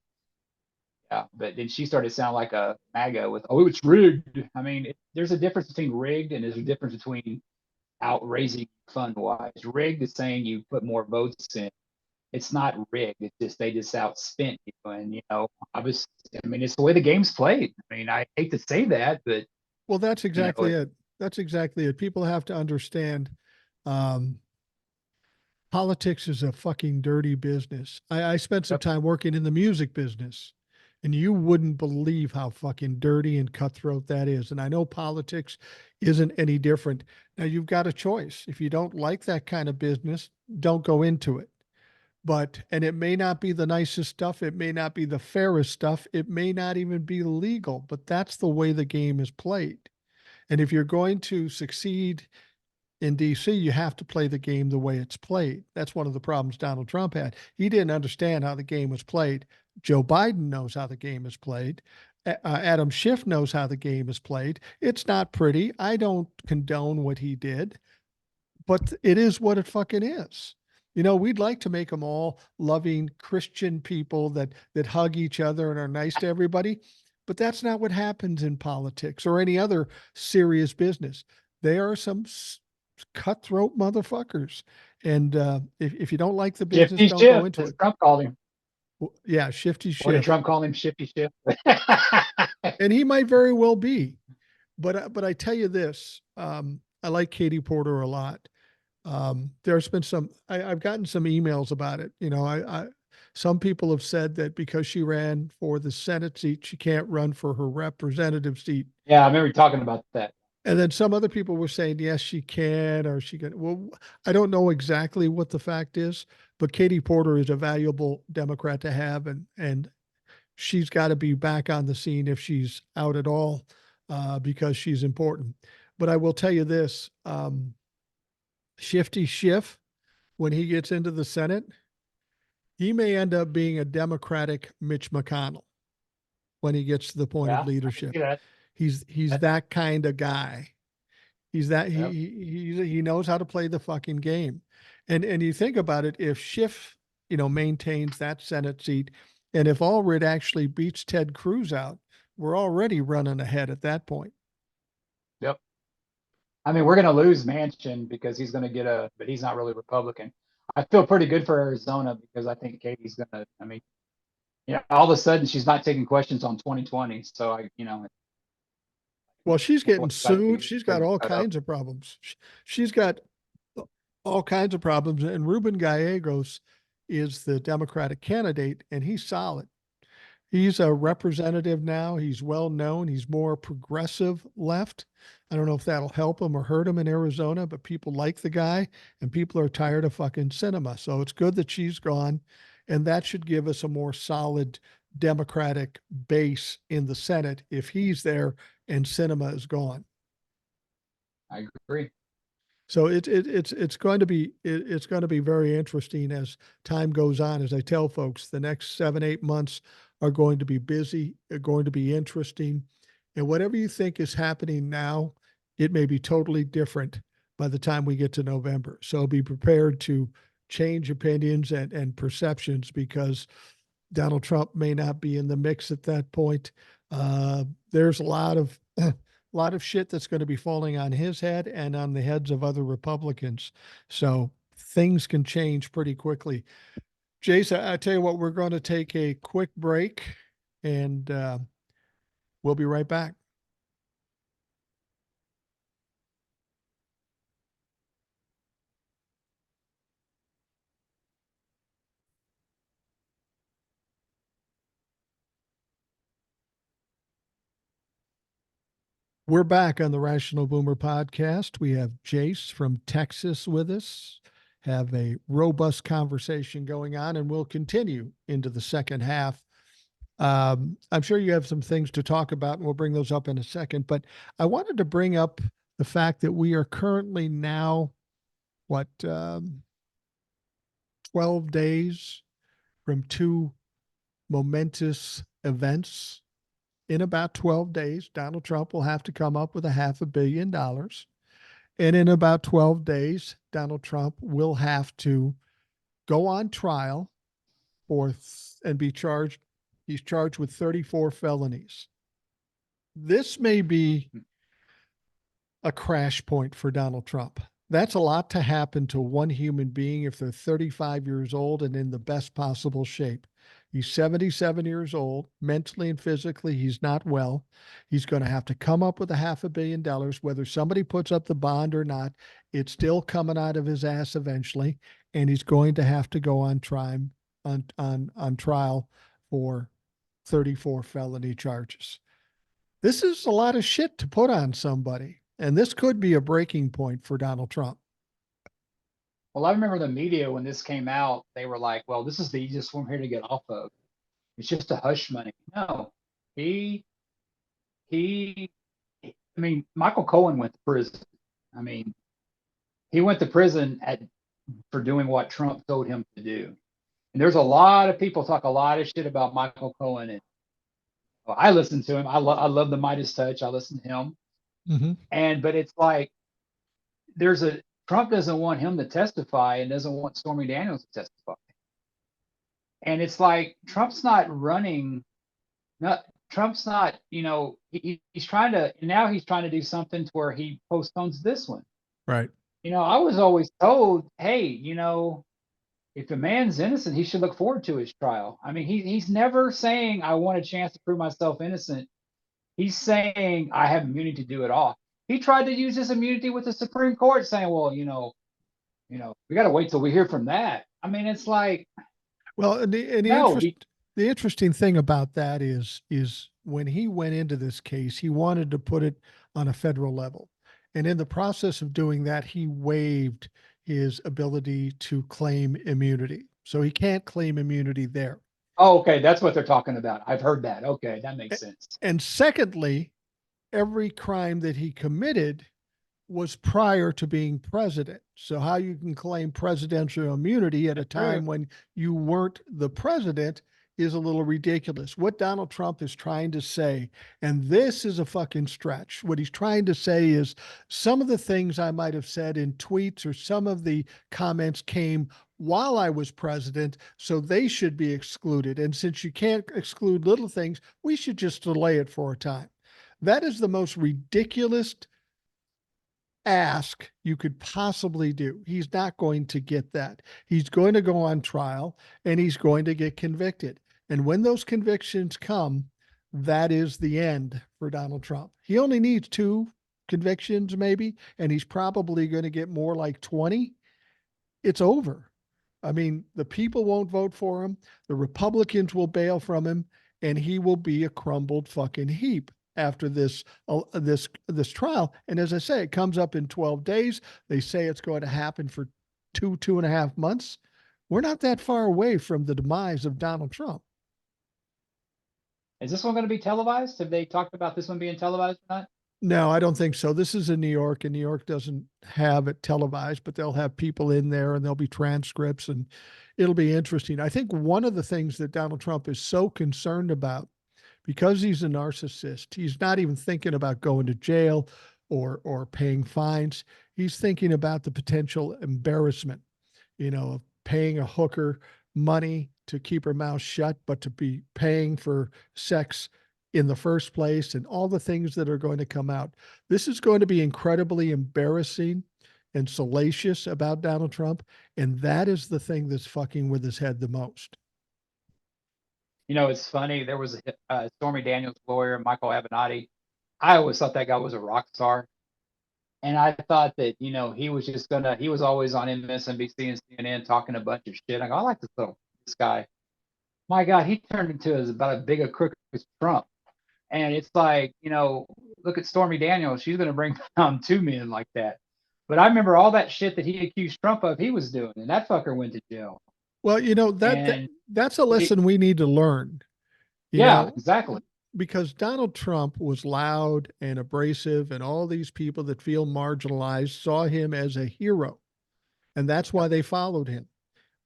Yeah, but then she started to sound like a MAGA with, oh, it's rigged. I mean, there's a difference between rigged and there's a difference between outraising fund wise. Rigged is saying you put more votes in. It's not rigged. It's just they just outspent you. And I mean, it's the way the game's played. I mean, I hate to say that, but Well, that's exactly it, it. That's exactly it. People have to understand um, politics is a fucking dirty business. I spent some yep. time working in the music business, and you wouldn't believe how fucking dirty and cutthroat that is. And I know politics isn't any different. Now, you've got a choice. If you don't like that kind of business, don't go into it. And it may not be the nicest stuff. It may not be the fairest stuff. It may not even be legal, but that's the way the game is played. And if you're going to succeed in DC, you have to play the game the way it's played. That's one of the problems Donald Trump had. He didn't understand how the game was played. Joe Biden knows how the game is played. Adam Schiff knows how the game is played. It's not pretty. I don't condone what he did, but it is what it fucking is. We'd like to make them all loving Christian people that hug each other and are nice to everybody, but that's not what happens in politics or any other serious business. There are some cutthroat motherfuckers, and if you don't like the business, Shifty don't go Schiff, into as it. Trump called him. Yeah, Shifty What did Schiff, Trump call him? Shifty Schiff. and he might very well be. But I tell you this, I like Katie Porter a lot. There's been I've gotten some emails about it. Some people have said that because she ran for the Senate seat, she can't run for her representative seat. Yeah, I remember talking about that. And then some other people were saying, yes, she can, or she can. Well, I don't know exactly what the fact is, but Katie Porter is a valuable Democrat to have. And she's got to be back on the scene if she's out at all, because she's important. But I will tell you this, Shifty Schiff, when he gets into the Senate, he may end up being a Democratic Mitch McConnell when he gets to the point of Yeah, I can see leadership. that. He's that kind of guy. He's that Yep. he knows how to play the fucking game. And you think about it, if Schiff, maintains that Senate seat, and if Allred actually beats Ted Cruz out, we're already running ahead at that point. Yep. I mean, we're going to lose Manchin because he's going to get but he's not really Republican. I feel pretty good for Arizona because I think Katie's going to, I mean, all of a sudden she's not taking questions on 2020. So Well, she's getting what's got to sued. be She's got cleared all up. kinds of problems. She's got all kinds of problems. And Ruben Gallegos is the Democratic candidate, and he's solid. He's a representative now. He's well known. He's more progressive left. I don't know if that'll help him or hurt him in Arizona, but people like the guy and people are tired of fucking cinema. So it's good that she's gone. And that should give us a more solid Democratic base in the Senate if he's there and cinema is gone. I agree. So it's going to be very interesting as time goes on. As I tell folks, the next 7-8 months are going to be busy, are going to be interesting, and whatever you think is happening now, it may be totally different by the time we get to November. So be prepared to change opinions and perceptions because Donald Trump may not be in the mix at that point. There's a lot of shit that's going to be falling on his head and on the heads of other Republicans. So things can change pretty quickly. Jace, I tell you what, we're going to take a quick break and we'll be right back. We're back on the Rational Boomer podcast. We have Jace from Texas with us, have a robust conversation going on, and we'll continue into the second half. I'm sure you have some things to talk about, and we'll bring those up in a second. But I wanted to bring up the fact that we are currently now, 12 days from two momentous events. In about 12 days, Donald Trump will have to come up with $500 million. And in about 12 days, Donald Trump will have to go on trial and be charged. He's charged with 34 felonies. This may be a crash point for Donald Trump. That's a lot to happen to one human being if they're 35 years old and in the best possible shape. He's 77 years old, mentally and physically, he's not well. He's going to have to come up with $500 million, whether somebody puts up the bond or not. It's still coming out of his ass eventually, and he's going to have to go on trial for 34 felony charges. This is a lot of shit to put on somebody, and this could be a breaking point for Donald Trump. Well, I remember the media when this came out, they were like, well, this is the easiest one here to get off of. It's just a hush money. No, I mean, Michael Cohen went to prison. I mean, he went to prison for doing what Trump told him to do. And there's a lot of people talk a lot of shit about Michael Cohen. And well, I listen to him. I love the Midas Touch. I listen to him. Mm-hmm. But it's like, Trump doesn't want him to testify and doesn't want Stormy Daniels to testify. And it's like, Trump's not, he's trying to do something to where he postpones this one. Right. I was always told, hey, if a man's innocent, he should look forward to his trial. I mean, he's never saying, I want a chance to prove myself innocent. He's saying, I have immunity to do it all. He tried to use his immunity with the Supreme Court, saying, well, we got to wait till we hear from that. I mean, it's like, well, the interesting thing about that is when he went into this case, he wanted to put it on a federal level. And in the process of doing that, he waived his ability to claim immunity. So he can't claim immunity there. Oh, okay, that's what they're talking about. I've heard that. Okay, that makes sense. And secondly, every crime that he committed was prior to being president. So how you can claim presidential immunity at a True. time when you weren't the president is a little ridiculous. What Donald Trump is trying to say, and this is a fucking stretch, what he's trying to say is some of the things I might have said in tweets or some of the comments came while I was president, so they should be excluded. And since you can't exclude little things, we should just delay it for a time. That is the most ridiculous ask you could possibly do. He's not going to get that. He's going to go on trial and he's going to get convicted. And when those convictions come, that is the end for Donald Trump. He only needs 2 convictions, maybe, and he's probably going to get more like 20. It's over. I mean, the people won't vote for him. The Republicans will bail from him, and he will be a crumbled fucking heap after this trial. And as I say, it comes up in 12 days. They say it's going to happen for 2.5 months. We're not that far away from the demise of Donald Trump. Is this one going to be televised? Have they talked about this one being televised or not? No, I don't think so. This is in New York, and New York doesn't have it televised, but they'll have people in there and there'll be transcripts and it'll be interesting. I think one of the things that Donald Trump is so concerned about, because he's a narcissist, he's not even thinking about going to jail or paying fines. He's thinking about the potential embarrassment, of paying a hooker money to keep her mouth shut, but to be paying for sex in the first place and all the things that are going to come out. This is going to be incredibly embarrassing and salacious about Donald Trump. And that is the thing that's fucking with his head the most. It's funny. There was a Stormy Daniels lawyer, Michael Avenatti. I always thought that guy was a rock star. And I thought that, he was he was always on MSNBC and CNN talking a bunch of shit. I go, I like this guy. My God, he turned into about as big a crook as Trump. And it's like, look at Stormy Daniels. She's going to bring down 2 men like that. But I remember all that shit that he accused Trump of, he was doing, and that fucker went to jail. Well, that's a lesson we need to learn. Exactly. Because Donald Trump was loud and abrasive, and all these people that feel marginalized saw him as a hero. And that's why they followed him.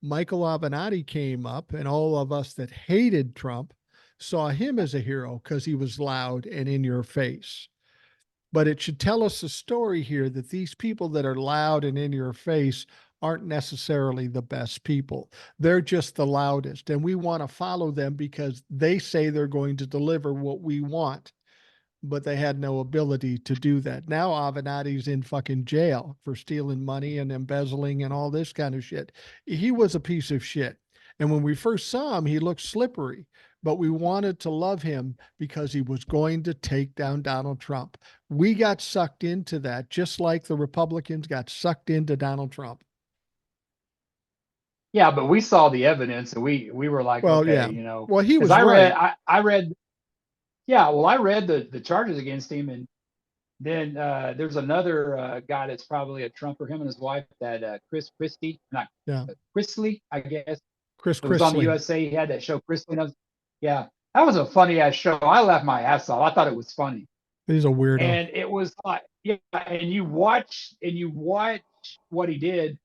Michael Avenatti came up, and all of us that hated Trump saw him as a hero because he was loud and in your face. But it should tell us a story here that these people that are loud and in your face aren't necessarily the best people. They're just the loudest. And we want to follow them because they say they're going to deliver what we want. But they had no ability to do that. Now Avenatti's in fucking jail for stealing money and embezzling and all this kind of shit. He was a piece of shit. And when we first saw him, he looked slippery, but we wanted to love him because he was going to take down Donald Trump. We got sucked into that, just like the Republicans got sucked into Donald Trump. Yeah, but we saw the evidence and we were like, well, okay, yeah. Well, he was I right. I read I read the charges against him, and then there's another guy that's probably a Trumper, him and his wife, that Chris Christie, not Chrisley, I guess. Chris It was on the USA. He had that show, Chrisley. Yeah, that was a funny ass show. I laughed my ass off. I thought it was funny. He's a weirdo. And it was like, and you watch what he did,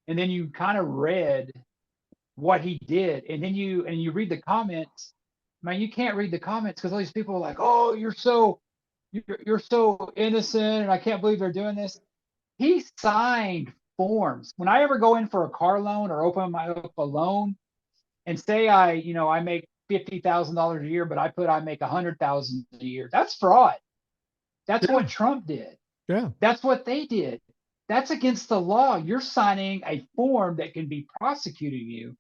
and then you kind of read what he did, and then you read the comments. Man, you can't read the comments because all these people are like, "Oh, you're so innocent, and I can't believe they're doing this." He signed forms. When I ever go in for a car loan or open up a loan, and say I make $50,000 a year, but I make $100,000 a year, that's fraud. That's what Trump did. Yeah, that's what they did. That's against the law. You're signing a form that can be prosecuting you.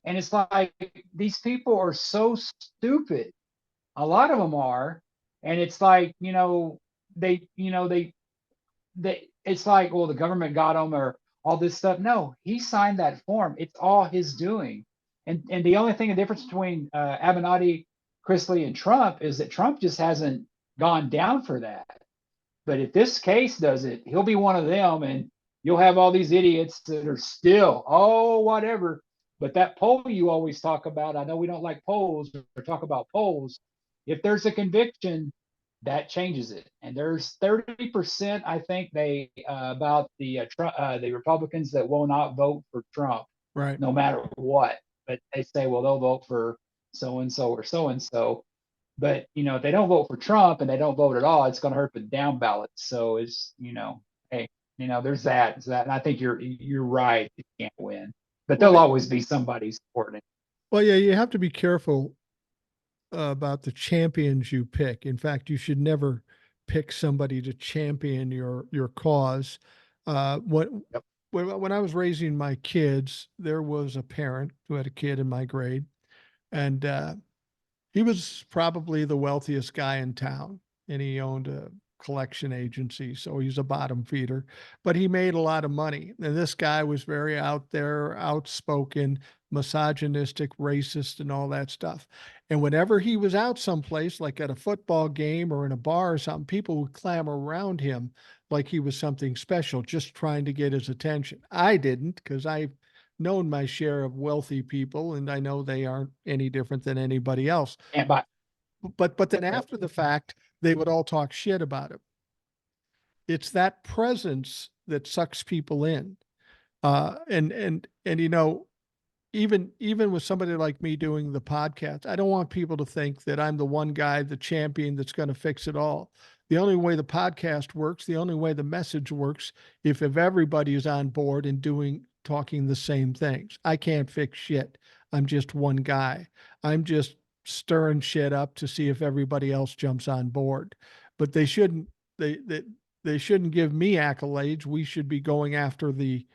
And it's like, these people are so stupid. A lot of them are. And it's like, they it's like, well, the government got them or all this stuff. No, he signed that form. It's all his doing. And the only thing, the difference between Avenatti, Chrisley, and Trump is that Trump just hasn't gone down for that. But if this case does it, he'll be one of them, and you'll have all these idiots that are still, whatever. But that poll you always talk about, I know we don't like polls or talk about polls. If there's a conviction, that changes it. And there's 30%, I think, they about the Republicans that will not vote for Trump, Right. no matter what. But they say, well, they'll vote for so and so or so and so. But if they don't vote for Trump and they don't vote at all, it's going to hurt the down ballots. So it's hey, there's that. And I think you're right. You can't win, but Well, there'll always be somebody supporting. well, yeah, you have to be careful about the champions you pick. In fact, you should never pick somebody to champion your cause. When Yep. when I was raising my kids, there was a parent who had a kid in my grade, and he was probably the wealthiest guy in town, and he owned a collection agency, so he's a bottom feeder, but he made a lot of money. And this guy was very out there, outspoken, misogynistic, racist, and all that stuff. And whenever he was out someplace, like at a football game or in a bar or something, people would clamor around him like he was something special, just trying to get his attention. I didn't, because I've known my share of wealthy people, and I know they aren't any different than anybody else. And by But then after the fact, they would all talk shit about him. It's that presence that sucks people in. And even with somebody like me doing the podcast, I don't want people to think that I'm the one guy, the champion that's going to fix it all. The only way the podcast works, the only way the message works, if everybody is on board and talking the same things. I can't fix shit. I'm just one guy. I'm just stirring shit up to see if everybody else jumps on board. But they shouldn't give me accolades. We should be going after the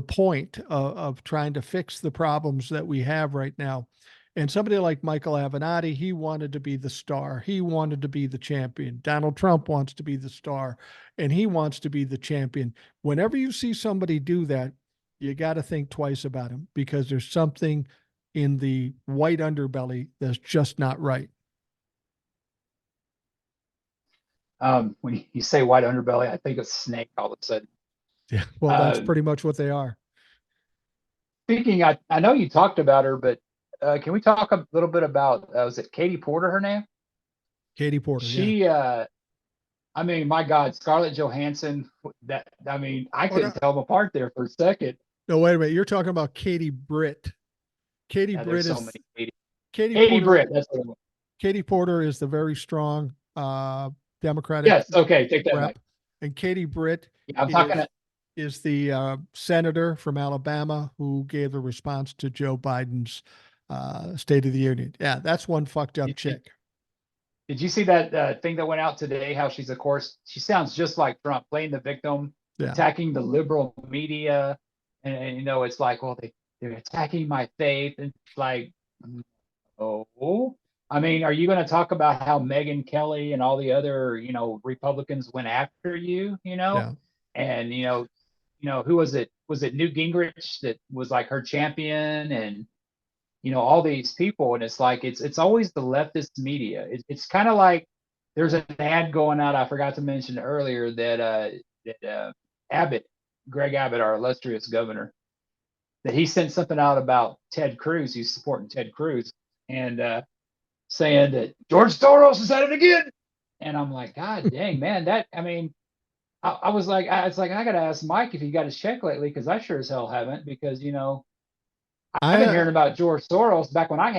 point of trying to fix the problems that we have right now. And somebody like Michael Avenatti, he wanted to be the star. He wanted to be the champion. Donald Trump wants to be the star, and he wants to be the champion. Whenever you see somebody do that, you got to think twice about him, because there's something in the white underbelly that's just not right. when you say white underbelly, I think of snake all of a sudden. Yeah, well, that's Um, pretty much what they are. Speaking, I know you talked about her, but can we talk a little bit about was it Katie Porter, her name? Katie Porter, yeah. She I mean, my God, Scarlett Johansson. I Oh, no, couldn't tell them apart there for a second. no, wait a minute. You're talking about Katie Britt. Katie Yeah, Britt there's so is many. Katie, Katie Katie Porter. Britt. That's what it was. Katie Porter is the very strong Democratic Yes. Okay. Take that back. rep, and Katie Britt Yeah, I'm talking. is the senator from Alabama who gave the response to Joe Biden's State of the Union. Yeah, that's one fucked up chick. Did you see that thing that went out today? How she's, of course, she sounds just like Trump, playing the victim, Yeah. attacking the liberal media, and it's like, well, they're attacking my faith, and it's like, oh, I mean, are you going to talk about how Megyn Kelly and all the other, Republicans went after you, Yeah. and who was it? Was it Newt Gingrich that was like her champion, and all these people, and it's like it's always the leftist media. It's kind of like there's an ad going out. I forgot to mention earlier that Greg Abbott, our illustrious governor, that he sent something out about Ted Cruz. He's supporting Ted Cruz, and saying that George Soros is at it again. And I'm like, God dang, man, I was like, I got to ask Mike if he got his check lately, because I sure as hell haven't, because I've been hearing about George Soros back when I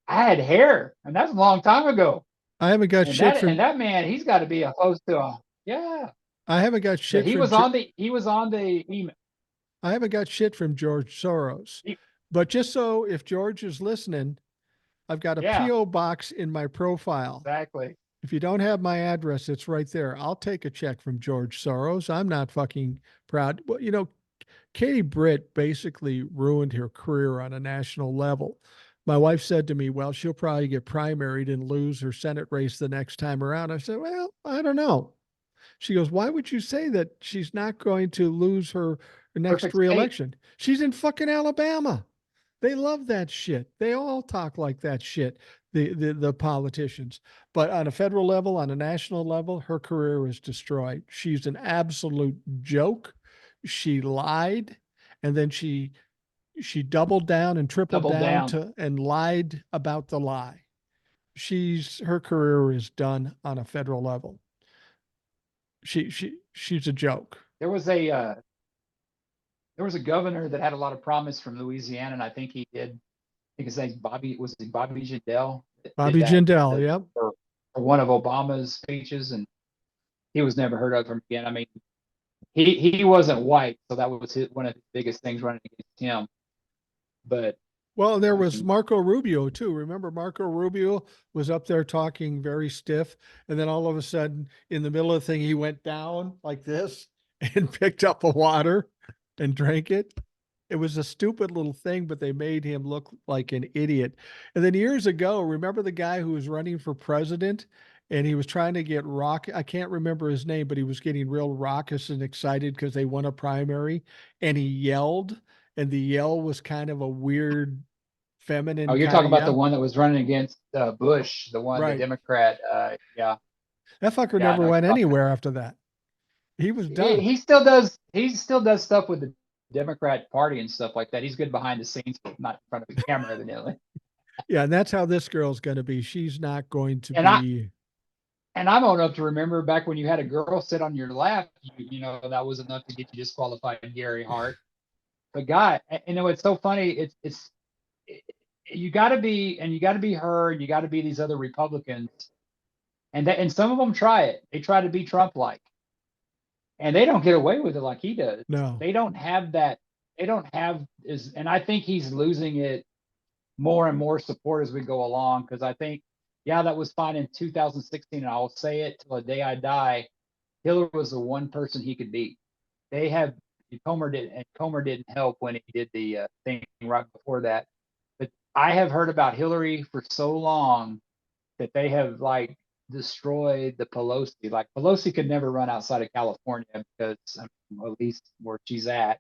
had hair, and that's a long time ago. I haven't got And shit that from and that man, he's got to be close to a yeah. I haven't got But shit he from was on the email. I haven't got shit from George Soros. But just so if George is listening, I've got a Yeah, P.O. box in my profile. exactly. If you don't have my address, it's right there. I'll take a check from George Soros. I'm not fucking proud. Well, Katie Britt basically ruined her career on a national level. My wife said to me, well, she'll probably get primaried and lose her Senate race the next time around. I said, well, I don't know. She goes, why would you say that she's not going to lose her next Perfect state. reelection? She's in fucking Alabama. They love that shit. They all talk like that shit, the politicians. But on a federal level, on a national level, her career is destroyed. She's an absolute joke. She lied, and then she she doubled down and tripled Double down down. and lied about the lie. Her career is done on a federal level. She's a joke. There was a governor that had a lot of promise from Louisiana, and I think he did. I think his name's Bobby. Was it Bobby Jindel? That did Bobby that Jindal, yep. for one of Obama's speeches, and he was never heard of from again. I mean, he wasn't white, so that was one of the biggest things running against him. But well, there I was mean, Marco Rubio too. Remember, Marco Rubio was up there talking very stiff, and then all of a sudden, in the middle of the thing, he went down like this and picked up a water and drank it. It was a stupid little thing, but they made him look like an idiot. And then years ago, remember the guy who was running for president and he was trying to get I can't remember his name, but he was getting real raucous and excited because they won a primary and he yelled, and the yell was kind of a weird oh, feminine you're kind talking of about the yell. one that was running against Bush, the Right. Democrat. Yeah, That fucker yeah, I never know what went you're talking anywhere after that. He was about. done. He still does. He still does stuff with the Democrat Party and stuff like that. He's good behind the scenes, but not in front of the camera, evidently. Yeah, and that's how this girl's going to be. She's not going to And I be. and I'm old enough to remember back when you had a girl sit on your lap. You know that was enough to get you disqualified, Gary Hart. But God, you know it's so funny. You got to be, and you got to be her, and you got to be these other Republicans, and some of them try it. They try to be Trump-like, and they don't get away with it like he does. No. They don't have that. They don't have is, and I think he's losing it more and more support as we go along, because I think, yeah, that was fine in 2016, and I'll say it till the day I die. Hillary was the one person he could beat. They have Comer didn't help when he did the thing right before that. But I have heard about Hillary for so long that they have like destroyed the Pelosi. Like Pelosi could never run outside of California because, I mean, at least where she's at,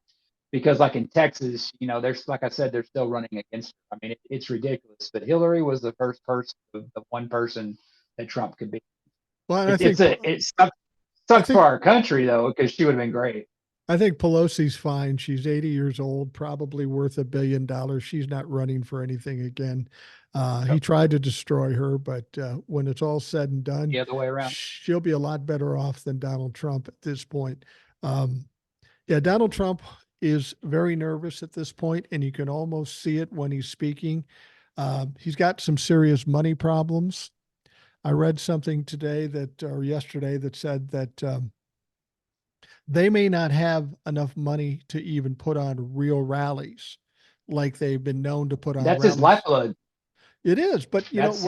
because like in Texas, you know, there's, like I said, they're still running against her. I mean, it's ridiculous. But Hillary was the first person, the one person that Trump could beat. Well, It I sucks for think our country though, because she would have been great. I think Pelosi's fine. She's 80 years old, probably worth $1 billion. She's not running for anything again. He Yep. tried to destroy her, but when it's all said and done, The other way around. she'll be a lot better off than Donald Trump at this point. Yeah, Donald Trump is very nervous at this point, and you can almost see it when he's speaking. He's got some serious money problems. I read something today or yesterday that said that they may not have enough money to even put on real rallies like they've been known to put on That's his rallies. lifeblood. It is, but That's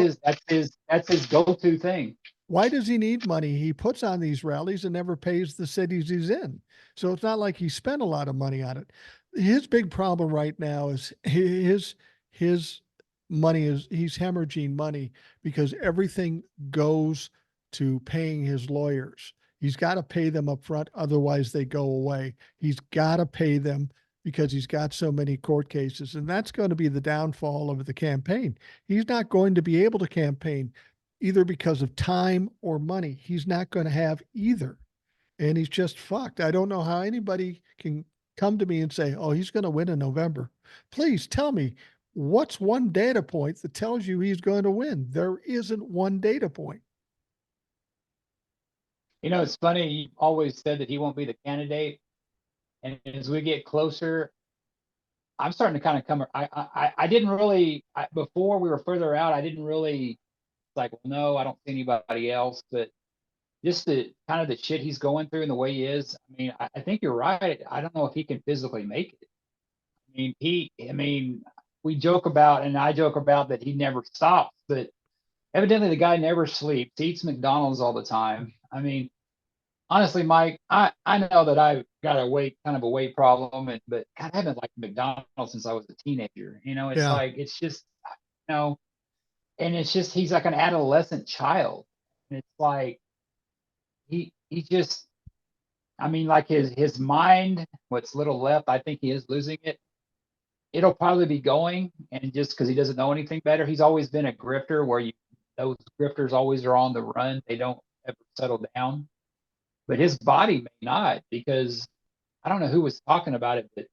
his go-to thing. why does he need money? He puts on these rallies and never pays the cities he's in. So it's not like he spent a lot of money on it. His big problem right now is his money is he's hemorrhaging money because everything goes to paying his lawyers. He's got to pay them up front, otherwise they go away. He's got to pay them because he's got so many court cases. And that's going to be the downfall of the campaign. He's not going to be able to campaign either because of time or money. He's not going to have either. And he's just fucked. I don't know how anybody can come to me and say, oh, he's going to win in November. Please tell me, what's one data point that tells you he's going to win? There isn't one data point. You know, it's funny. He always said that he won't be the candidate, and as we get closer, I'm starting to kind of come. I didn't really before we were further out. I didn't really like. Well, no, I don't see anybody else. But just the kind of the shit he's going through and the way he is. I mean, I think you're right. I don't know if he can physically make it. I mean, we joke about, and I joke about that he never stops, but evidently the guy never sleeps. He eats McDonald's all the time. I mean, honestly, Mike, I know that I've got kind of a weight problem, but God, I haven't liked McDonald's since I was a teenager. You know, it's Yeah. like it's just, you know, and it's just he's like an adolescent child. And it's like he just, I mean, like his mind, what's little left, I think he is losing it. It'll probably be going, and just because he doesn't know anything better, he's always been a grifter where those grifters always are on the run. They don't ever settle down. But his body may not, because I don't know who was talking about it, but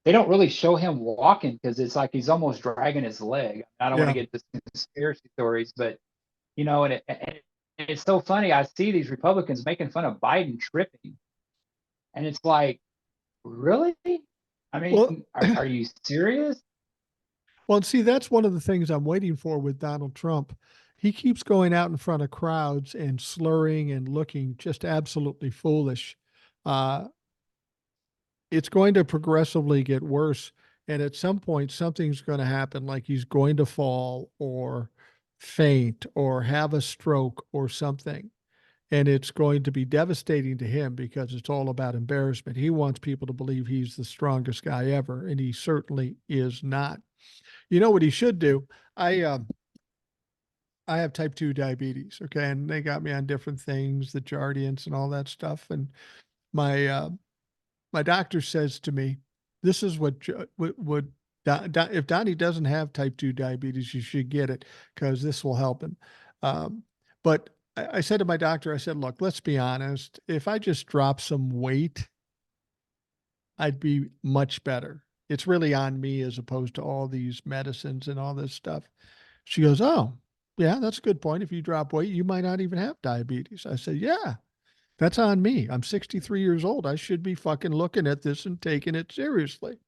they don't really show him walking because it's like he's almost dragging his leg. I don't want to Yeah. get into conspiracy stories, but and it's so funny. I see these Republicans making fun of Biden tripping, and it's like, really? I Well, mean, are you serious? well, see, that's one of the things I'm waiting for with Donald Trump. He keeps going out in front of crowds and slurring and looking just absolutely foolish. Uh, it's going to progressively get worse. And at some point, something's going to happen, like he's going to fall or faint or have a stroke or something. And it's going to be devastating to him because it's all about embarrassment. He wants people to believe he's the strongest guy ever, and he certainly is not. You know what he should do? I um, I have type 2 diabetes, okay, and they got me on different things, the Jardiance and all that stuff. And my my doctor says to me, "This is what if Donnie doesn't have type 2 diabetes, you should get it because this will help him." But I said to my doctor, I said, "Look, let's be honest. If I just drop some weight, I'd be much better. It's really on me as opposed to all these medicines and all this stuff." She goes, "Oh, yeah, that's a good point. If you drop weight, you might not even have diabetes." I said, "Yeah, that's on me. I'm 63 years old. I should be fucking looking at this and taking it seriously."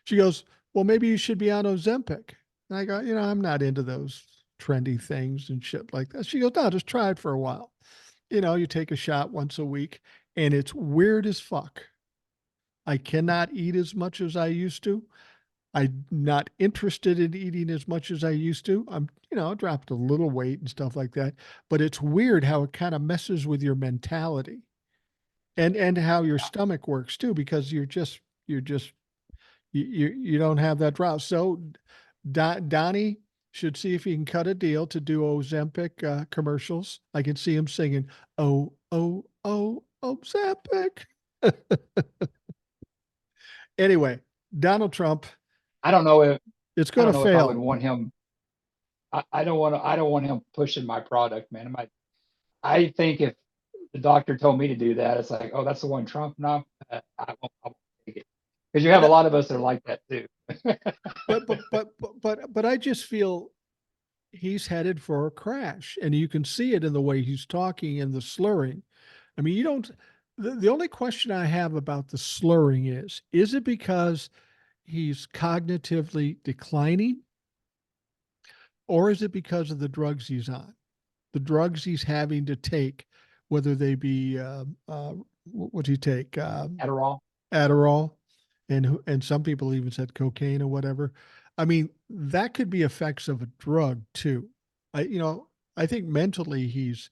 She goes, "Well, maybe you should be on Ozempic." And I go, "I'm not into those trendy things and shit like that." She goes, "No, just try it for a while. You take a shot once a week, and it's weird as fuck. I cannot eat as much as I used to. I'm not interested in eating as much as I used to. I dropped a little weight and stuff like that, but it's weird how it kind of messes with your mentality and how your stomach works too, because you're just you don't have that drop." So Donnie should see if he can cut a deal to do Ozempic commercials. I can see him singing, "Oh, oh, oh, Ozempic." Anyway, Donald Trump, I don't know if it's I going don't to know if I would fail. want him. I don't want him pushing my product, man. I think if the doctor told me to do that, it's like, oh, that's the one Trump. No, I won't take it because you have But a lot of us that are like that too. but I just feel he's headed for a crash, and you can see it in the way he's talking and the slurring. I mean, you don't. The only question I have about the slurring is it because he's cognitively declining, or is it because of the drugs he's on? The drugs he's having to take, whether they be what do you take? Adderall. Adderall, and some people even said cocaine or whatever. I mean, that could be effects of a drug too. I think mentally he's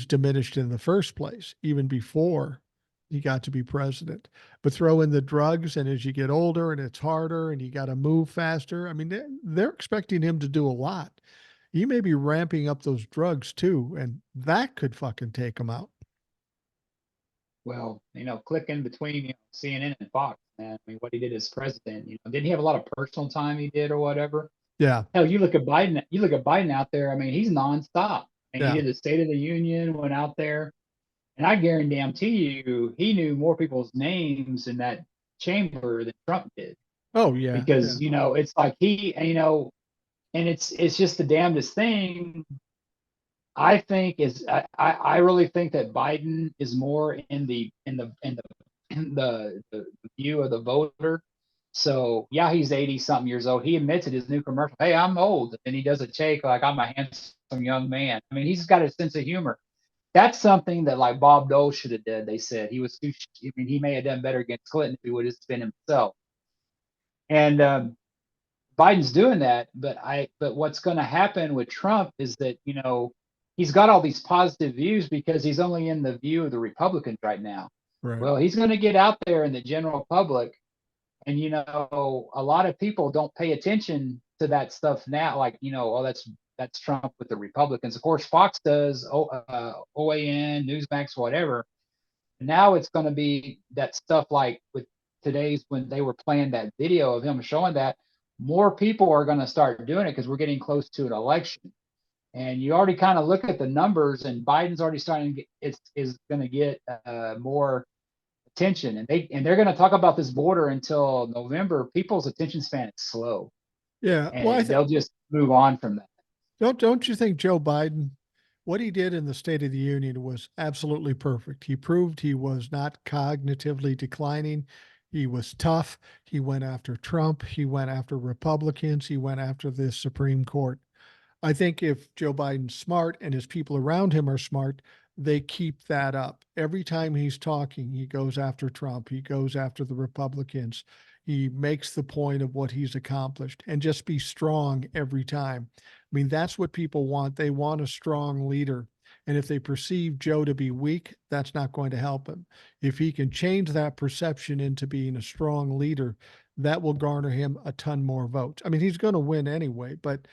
diminished in the first place, even before he got to be president. But throw in the drugs, and as you get older and it's harder and you got to move faster, I mean, they're expecting him to do a lot. He may be ramping up those drugs too, and that could fucking take him out. Well, clicking between CNN and Fox, man. I mean, what he did as president, didn't he have a lot of personal time he did or whatever? Yeah, Hell, you look at Biden. You look at Biden out there. I mean, he's nonstop. And he yeah. did the State of the Union, went out there, and I guarantee you, he knew more people's names in that chamber than Trump did. Oh yeah, yeah. Because it's like and it's just the damnedest thing. I think I really think that Biden is more in the view of the voter. So yeah, he's 80 something years old. He admits it, his new commercial. Hey, I'm old, and he does a shake like I'm a handsome young man. I mean, he's got a sense of humor. That's something that like Bob Dole should have done. They said he was too. I mean, he may have done better against Clinton if he would have been himself. And Biden's doing that, but what's going to happen with Trump is that he's got all these positive views because he's only in the view of the Republicans right now. Right. Well, he's going to get out there in the general public, and a lot of people don't pay attention to that stuff now. Like oh, that's Trump with the Republicans. Of course, Fox does, OAN, Newsmax, whatever. Now it's going to be that stuff like with today's when they were playing that video of him showing that more people are going to start doing it because we're getting close to an election. And you already kind of look at the numbers, and Biden's already starting to is going to get more attention, and they're going to talk about this border until November. People's attention span is slow, Yeah. Well, and they'll just move on from that. don't you think Joe Biden, what he did in the State of the Union was absolutely perfect. He proved he was not cognitively declining. He was tough. He went after Trump. He went after Republicans. He went after the Supreme Court. I think if Joe Biden's smart and his people around him are smart, they keep that up. Every time he's talking, he goes after Trump, he goes after the Republicans. He makes the point of what he's accomplished and just be strong every time. I mean, that's what people want. They want a strong leader. And if they perceive Joe to be weak, that's not going to help him. If he can change that perception into being a strong leader, that will garner him a ton more votes. I mean, he's going to win anyway, but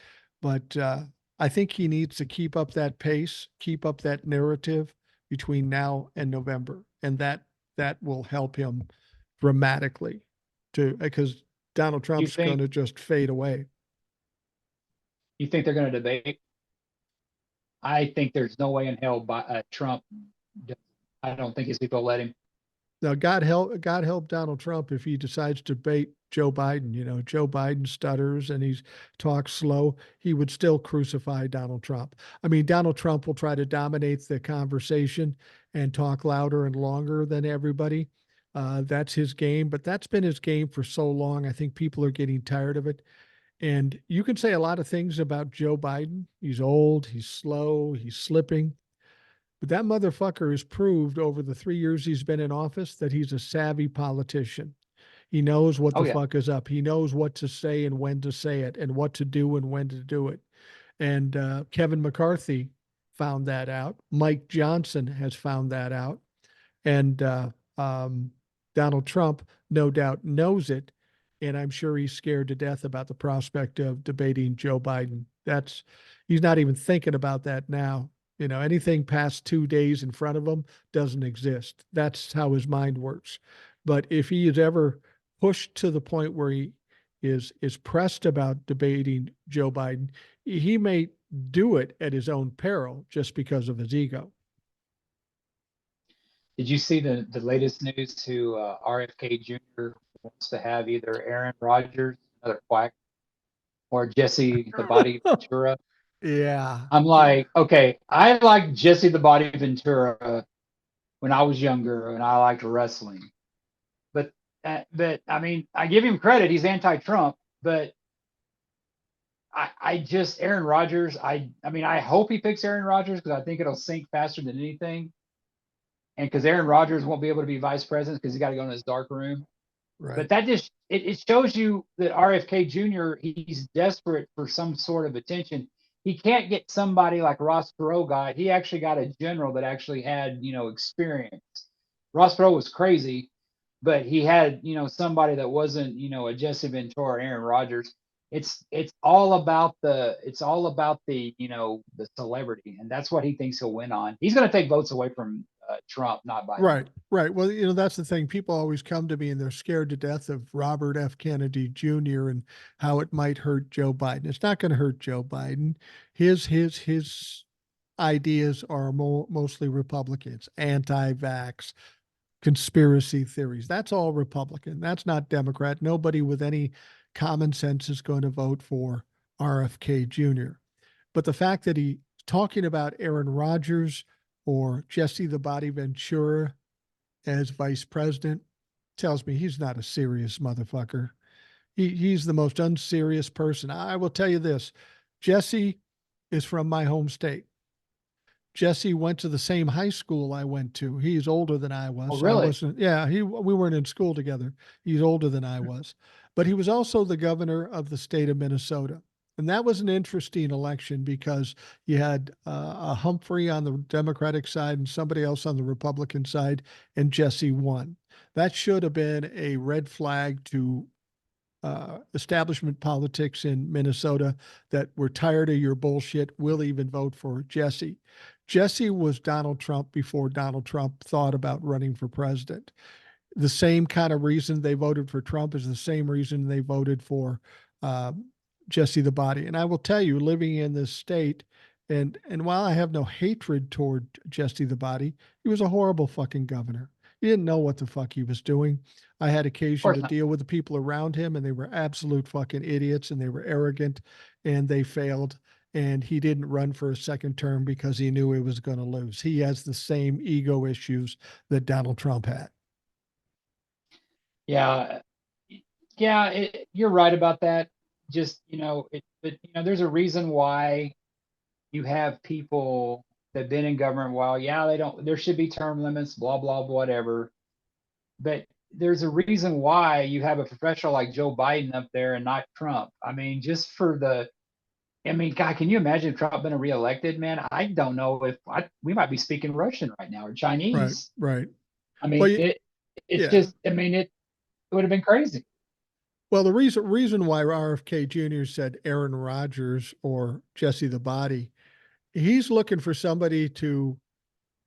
I think he needs to keep up that pace, keep up that narrative between now and November, and that will help him dramatically. Because Donald You Trump's going think to just fade away. you think they're going to debate? I think there's no way in hell Trump. I don't think his people let him. Now, God help Donald Trump if he decides to bait Joe Biden. You know, Joe Biden stutters and he talks slow. He would still crucify Donald Trump. I mean, Donald Trump will try to dominate the conversation and talk louder and longer than everybody. That's his game, but that's been his game for so long. I think people are getting tired of it. And you can say a lot of things about Joe Biden. He's old, he's slow, he's slipping. But that motherfucker has proved over the 3 years he's been in office that he's a savvy politician. He knows what Oh the yeah, fuck is up. He knows what to say and when to say it and what to do and when to do it. And Kevin McCarthy found that out. Mike Johnson has found that out. And Donald Trump, no doubt, knows it. And I'm sure he's scared to death about the prospect of debating Joe Biden. He's not even thinking about that now. You know, anything past 2 days in front of him doesn't exist. That's how his mind works. But if he is ever pushed to the point where he is pressed about debating Joe Biden, he may do it at his own peril just because of his ego. did you see the latest news to RFK Jr. wants to have either Aaron Rodgers, another quack, or Jesse the Body Ventura? Yeah. I'm like, okay, I liked Jesse the Body Ventura when I was younger and I liked wrestling. But I mean, I give him credit. He's anti-Trump, but I just Aaron Rodgers. I mean, I hope he picks Aaron Rodgers because I think it'll sink faster than anything. And because Aaron Rodgers won't be able to be vice president because he's got to go in his dark room. Right. But that just it shows you that RFK Jr. he's desperate for some sort of attention. He can't get somebody like Ross Perot got. He actually got a general that actually had experience. Ross Perot was crazy, but he had somebody that wasn't a Jesse Ventura or Aaron Rodgers. It's all about the the celebrity, and that's what he thinks he'll win on. He's going to take votes away from Trump, not Biden. Right, right. Well, that's the thing. People always come to me and they're scared to death of Robert F. Kennedy Jr. and how it might hurt Joe Biden. It's not going to hurt Joe Biden. His ideas are mostly Republicans, anti-vax, conspiracy theories. That's all Republican. That's not Democrat. Nobody with any common sense is going to vote for RFK Jr. But the fact that he's talking about Aaron Rodgers or Jesse the Body Ventura as vice president tells me he's not a serious motherfucker. He's the most unserious person. I will tell you this. Jesse is from my home state. Jesse went to the same high school I went to. He's older than I was. Oh, really? I wasn't, yeah, we weren't in school together. He's older than I was. But he was also the governor of the state of Minnesota. And that was an interesting election because you had a Humphrey on the Democratic side and somebody else on the Republican side, and Jesse won. That should have been a red flag to establishment politics in Minnesota that we're tired of your bullshit. We'll even vote for Jesse. Jesse was Donald Trump before Donald Trump thought about running for president. The same kind of reason they voted for Trump is the same reason they voted for Jesse the Body. And I will tell you, living in this state, and while I have no hatred toward Jesse the Body, he was a horrible fucking governor. He didn't know what the fuck he was doing. I had Of occasion course to not. deal with the people around him, and they were absolute fucking idiots, and they were arrogant, and they failed. And he didn't run for a second term because he knew he was going to lose. He has the same ego issues that Donald Trump had. Yeah, yeah, you're right about that. Just but there's a reason why you have people that've been in government a while. Yeah, they don't. There should be term limits, blah blah whatever. But there's a reason why you have a professional like Joe Biden up there and not Trump. I mean, just for the. I mean, God, can you imagine Trump being reelected, man? I don't know if we might be speaking Russian right now or Right, Chinese. right. I Well, mean, it's yeah. just. I mean, it would have been crazy. Well, the reason why RFK Jr. said Aaron Rodgers or Jesse the Body, he's looking for somebody to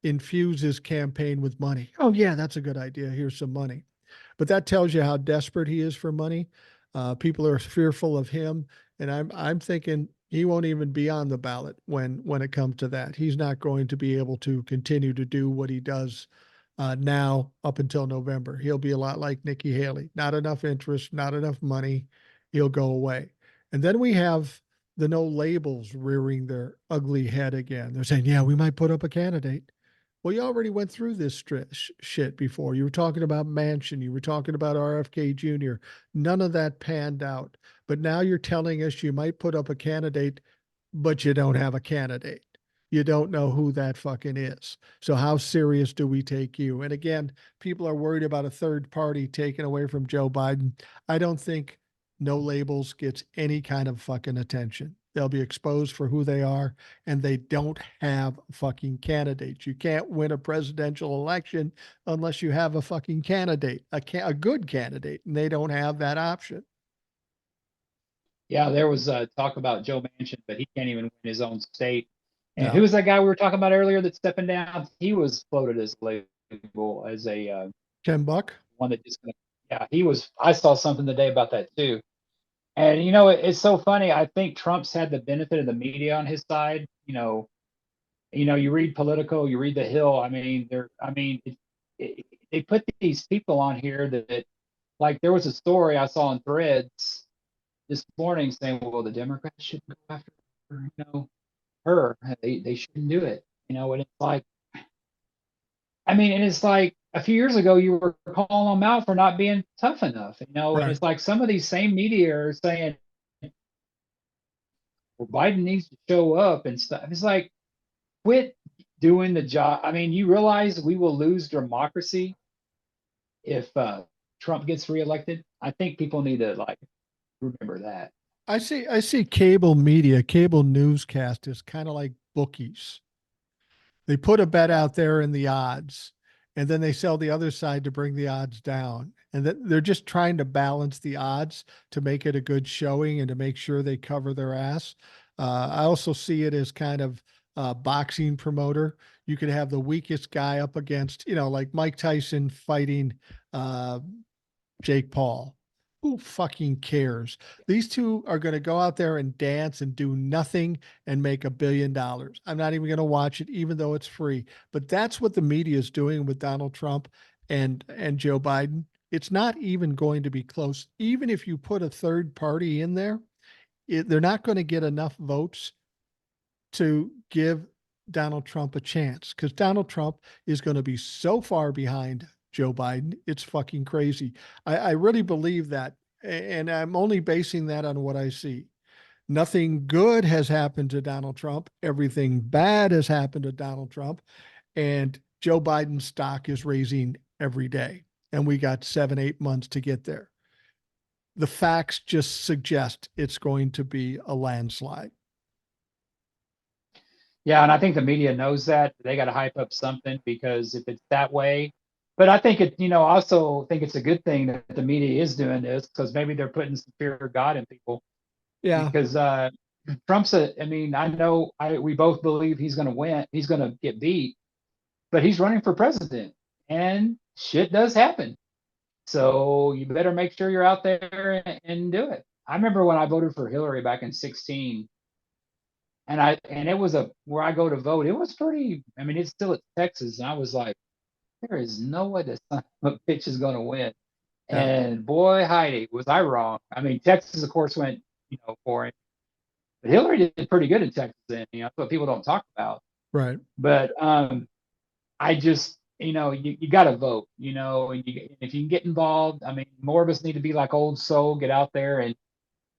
infuse his campaign with money. Oh yeah, that's a good idea. Here's some money. But that tells you how desperate he is for money. People are fearful of him, and I'm thinking he won't even be on the ballot when it comes to that. He's not going to be able to continue to do what he does now up until November. He'll be a lot like Nikki Haley. Not enough interest, not enough money. He'll go away. And then we have the no labels rearing their ugly head again. They're saying, yeah, we might put up a candidate. Well, you already went through this shit before. You were talking about Manchin. You were talking about RFK Jr. None of that panned out. But now you're telling us you might put up a candidate, but you don't have a candidate. You don't know who that fucking is. So how serious do we take you? And again, people are worried about a third party taken away from Joe Biden. I don't think no labels gets any kind of fucking attention. They'll be exposed for who they are, and they don't have fucking candidates. You can't win a presidential election unless you have a fucking candidate, a good candidate, and they don't have that option. Yeah, there was talk about Joe Manchin, but he can't even win his own state. And who No. was that guy we were talking about earlier that's stepping down? He was floated as label as a Ken Buck? one that just. Yeah, he was. I saw something today about that too. And it's so funny. I think Trump's had the benefit of the media on his side. You read Politico, you read The Hill. I mean, they put these people on here that, like, there was a story I saw on Threads this morning saying, well, the Democrats shouldn't go after her. They shouldn't do it. And it's like, I mean, and it's like a few years ago you were calling them out for not being tough enough. And Right. it's like some of these same media are saying, well, Biden needs to show up and stuff. It's like, quit doing the job. I mean, you realize we will lose democracy if Trump gets reelected. I think people need to like remember that. I see cable media, cable newscast is kind of like bookies. They put a bet Yeah. out there in the odds, and then they sell the other side to bring the odds down. And that they're just trying to balance the odds to make it a good showing and to make sure they cover their ass. I also see it as kind of a boxing promoter. You could have the weakest guy up against, like Mike Tyson fighting uh, Jake Paul. Who fucking cares? These two are going to go out there and dance and do nothing and make $1 billion. I'm not even going to watch it, even though it's free. But that's what the media is doing with Donald Trump and Joe Biden. It's not even going to be close. Even if you put a third party in there, they're not going to get enough votes to give Donald Trump a chance because Donald Trump is going to be so far behind Joe Biden. It's fucking crazy. I really believe that. And I'm only basing that on what I see. Nothing good has happened to Donald Trump. Everything bad has happened to Donald Trump. And Joe Biden's stock is raising every day. And we got 7, 8 months to get there. The facts just suggest it's going to be a landslide. Yeah, and I think the media knows that. They got to hype up something because if it's that way, but I think I also think it's a good thing that the media is doing this because maybe they're putting some fear of God in people Yeah. because I mean, we both believe he's going to win. He's going to get beat, but he's running for president and shit does happen. So you better make sure you're out there and do it. I remember when I voted for Hillary back in 16 and it was where I go to vote. It was pretty, I mean, it's still at Texas. And I was like, there is no way this son of a bitch is going to win. Yeah. And boy, Heidi, was I wrong. I mean, Texas, of course, went, for him. But Hillary did pretty good in Texas, and that's what people don't talk about. Right. But I just, you got to vote, and if you can get involved. I mean, more of us need to be like old soul, get out there and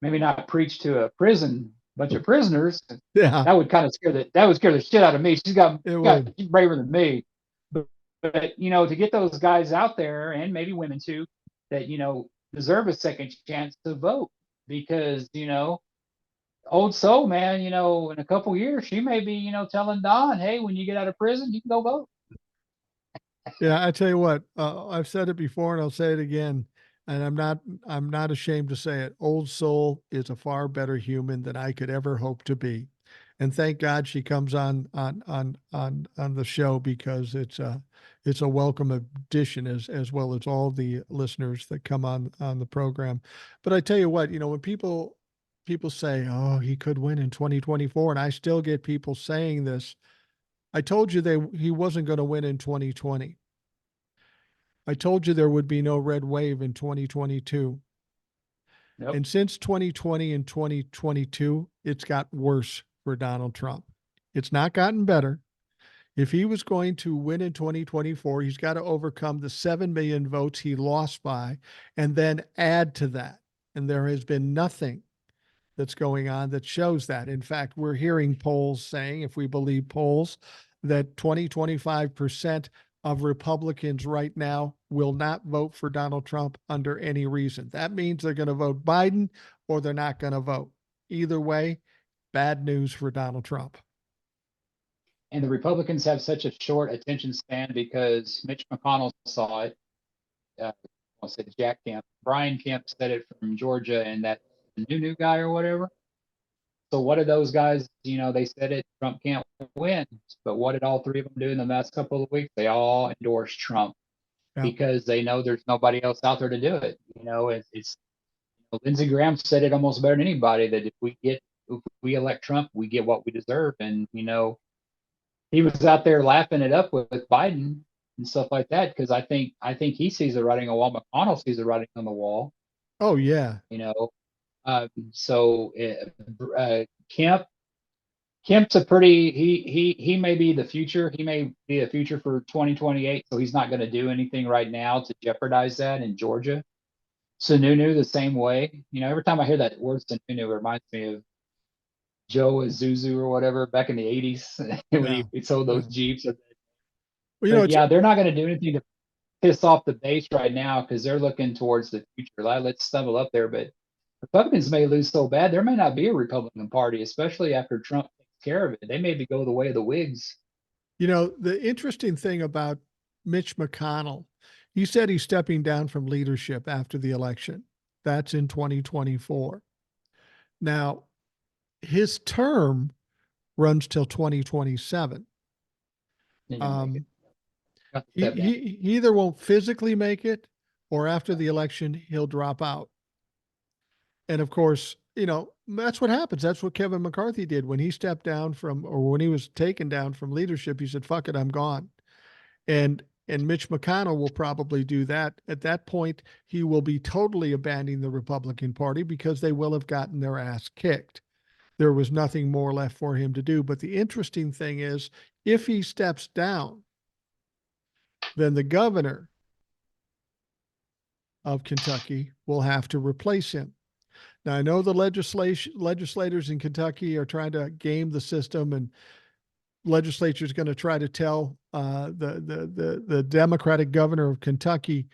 maybe not preach to a bunch of prisoners. Yeah. That would kind of scare the shit out of me. It would. She's braver than me. But to get those guys out there, and maybe women too, that deserve a second chance to vote, because old soul, man, in a couple years she may be telling Don, hey, when you get out of prison you can go vote. Yeah, I tell you what, I've said it before and I'll say it again, and I'm not ashamed to say it. Old Soul is a far better human than I could ever hope to be. And thank God she comes on the show, because it's a welcome addition, as well as all the listeners that come on the program. But I tell you what, when people say, "Oh, he could win in 2024," and I still get people saying this. I told you he wasn't going to win in 2020. I told you there would be no red wave in 2022. Nope. And since 2020 and 2022, it's got worse for Donald Trump. It's not gotten better. If he was going to win in 2024, he's got to overcome the 7 million votes he lost by and then add to that. And there has been nothing that's going on that shows that. In fact, we're hearing polls saying, if we believe polls, that 25% of Republicans right now will not vote for Donald Trump under any reason. That means they're going to vote Biden or they're not going to vote. Either way, bad news for Donald Trump. And the Republicans have such a short attention span because Mitch McConnell saw it. I said Jack Kemp. Brian Kemp said it from Georgia, and that new guy or whatever. So what did those guys, they said it, Trump can't win. But what did all three of them do in the last couple of weeks? They all endorsed Trump because they know there's nobody else out there to do it. It's Lindsey Graham said it almost better than anybody, that if we elect Trump, we get what we deserve. And, he was out there laughing it up with Biden and stuff like that, because I think he sees the writing on the wall. McConnell sees the writing on the wall. Oh, yeah. So Kemp's a pretty, he may be the future. He may be the future for 2028. So he's not going to do anything right now to jeopardize that in Georgia. Sununu the same way. Every time I hear that word Sununu, it reminds me of Joe Azuzu or whatever back in the 80s when he sold those Jeeps. Well, they're not going to do anything to piss off the base right now, because they're looking towards the future. Let's stumble up there, but Republicans may lose so bad there may not be a Republican Party, especially after Trump takes care of it. They may go the way of the Whigs. The interesting thing about Mitch McConnell, he said he's stepping down from leadership after the election. That's in 2024. Now, his term runs till 2027. He either won't physically make it, or after the election, he'll drop out. And of course, that's what happens. That's what Kevin McCarthy did when he stepped down or when he was taken down from leadership. He said, fuck it, I'm gone. And Mitch McConnell will probably do that. At that point, he will be totally abandoning the Republican Party, because they will have gotten their ass kicked. There was nothing more left for him to do. But the interesting thing is, if he steps down, then the governor of Kentucky will have to replace him. Now, I know the legislators in Kentucky are trying to game the system, and legislature is going to try to tell the Democratic governor of Kentucky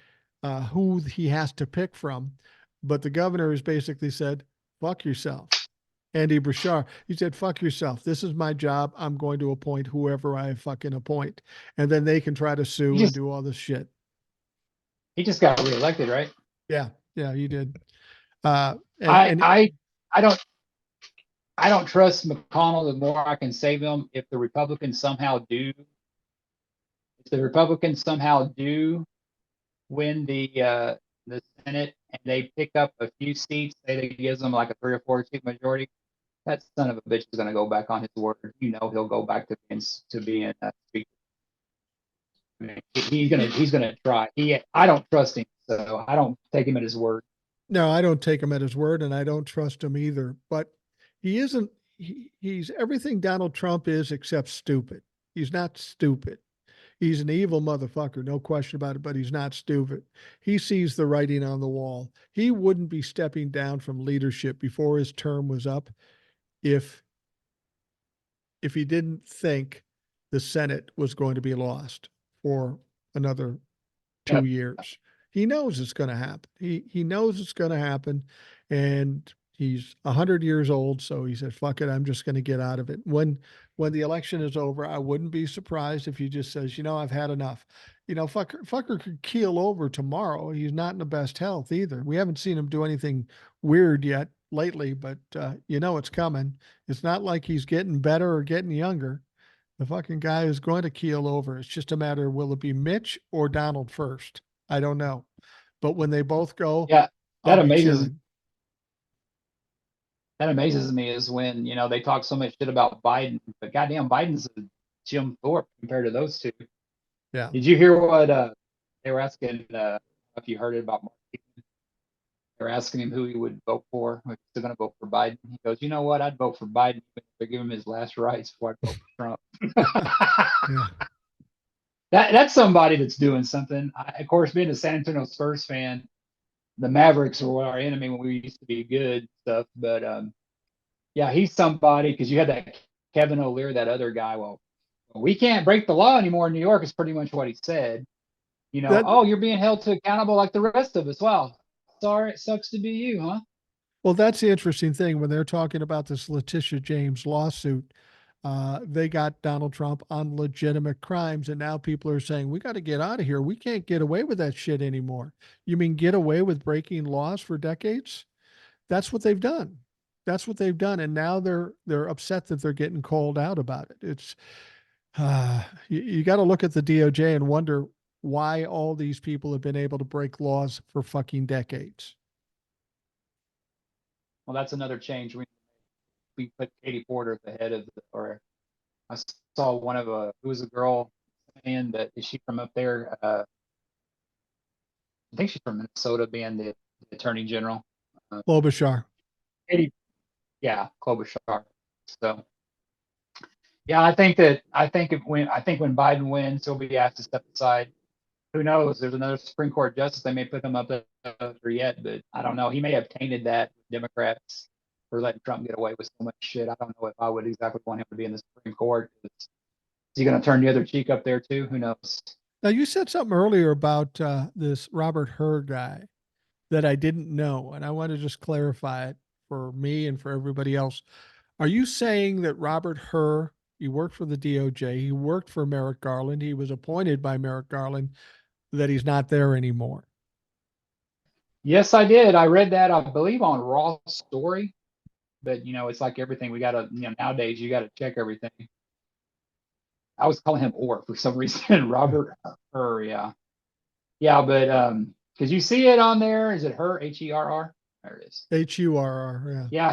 who he has to pick from. But the governor has basically said, fuck yourself. Andy Bouchard, he said, fuck yourself. This is my job. I'm going to appoint whoever I fucking appoint. And then they can try to sue and do all this shit. He just got reelected, right? Yeah, he did. I don't trust McConnell. The more I can save him, if the Republicans somehow do win the Senate and they pick up a few seats, say that gives them like a 3 or 4 seat majority, that son of a bitch is going to go back on his word. He'll go back to being speaker. mean, he's gonna try. I don't trust him, so I don't take him at his word. No, I don't take him at his word, and I don't trust him either. But he isn't. He's everything Donald Trump is except stupid. He's not stupid. He's an evil motherfucker, no question about it, but he's not stupid. He sees the writing on the wall. He wouldn't be stepping down from leadership before his term was up if he didn't think the Senate was going to be lost for another Yeah, 2 years. He knows it's going to happen. He knows it's going to happen, and he's 100 years old. So he said, "Fuck it, I'm just going to get out of it." When the election is over, I wouldn't be surprised if he just says, "I've had enough." Fucker could keel over tomorrow. He's not in the best health either. We haven't seen him do anything weird yet lately, but it's coming. It's not like he's getting better or getting younger. The fucking guy is going to keel over. It's just a matter of will it be Mitch or Donald first? I don't know. But when they both go, yeah. I'll That be amazes cheering. that amazes me is when they talk so much shit about Biden, but goddamn, Biden's a Jim Thorpe compared to those two. Yeah. Did you hear what they were asking? If you heard it about Mark, they were asking him who he would vote for. If he's still going to vote for Biden. He goes, "You know what? I'd vote for Biden if they give him his last rites before I vote for Trump." Yeah. That's somebody that's doing something. Of course, being a San Antonio Spurs fan, the Mavericks were our enemy when we used to be good stuff. But yeah, he's somebody because you had that Kevin O'Leary, that other guy. Well, we can't break the law anymore in New York is pretty much what he said. That Oh, you're being held to accountable like the rest of us. Wow, sorry, it sucks to be you, huh? Well, that's the interesting thing when they're talking about this Letitia James lawsuit. They got Donald Trump on legitimate crimes, and now people are saying we got to get out of here. We can't get away with that shit anymore. You mean get away with breaking laws for decades? That's what they've done. That's what they've done, and now they're upset that they're getting called out about it. It's you got to look at the DOJ and wonder why all these people have been able to break laws for fucking decades. Well, that's another change. We put Katie Porter at the head of or I saw one of who was a girl saying that is she from up there? I think she's from Minnesota, being the attorney general. Klobuchar. Katie, yeah, Klobuchar. So yeah, I think when Biden wins, he'll be asked to step aside. Who knows? There's another Supreme Court justice. They may put him up there yet, but I don't know. He may have tainted that with Democrats for letting Trump get away with so much shit. I don't know if I would exactly want him to be in the Supreme Court. Is he going to turn the other cheek up there too? Who knows? Now you said something earlier about this Robert Hur guy that I didn't know, and I want to just clarify it for me and for everybody else. Are you saying that Robert Hur, he worked for the DOJ, he worked for Merrick Garland, he was appointed by Merrick Garland, that he's not there anymore? Yes, I did. I read that, I believe, on Raw Story. But it's like everything. We gotta, nowadays you gotta check everything. I was calling him Or for some reason. Robert Hur, yeah. Yeah, but because you see it on there, is it Her, Herr? There it is. HURR, yeah.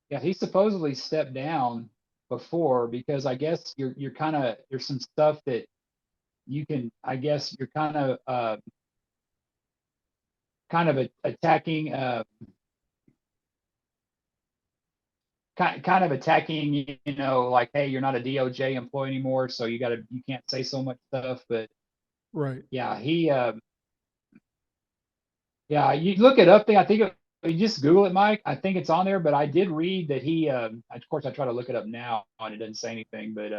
Yeah, he supposedly stepped down before because I guess you're kind of there's some stuff that you can I guess you're kind of attacking kind of attacking like, hey, you're not a DOJ employee anymore, so you can't say so much stuff. But Right. yeah, yeah, you look it up there. I think you just Google it, Mike. I think it's on there. But I did read that of course, I try to look it up now, and it doesn't say anything. But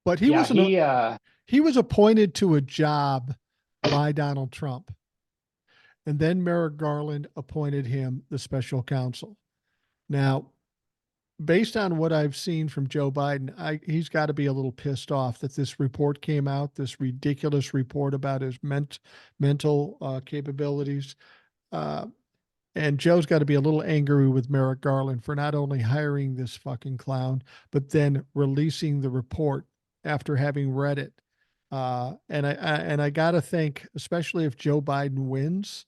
But yeah, he was appointed to a job by Donald Trump. And then Merrick Garland appointed him the special counsel. Now, based on what I've seen from Joe Biden, he's got to be a little pissed off that this report came out, this ridiculous report about his mental capabilities. And Joe's got to be a little angry with Merrick Garland for not only hiring this fucking clown, but then releasing the report after having read it. And I got to think, especially if Joe Biden wins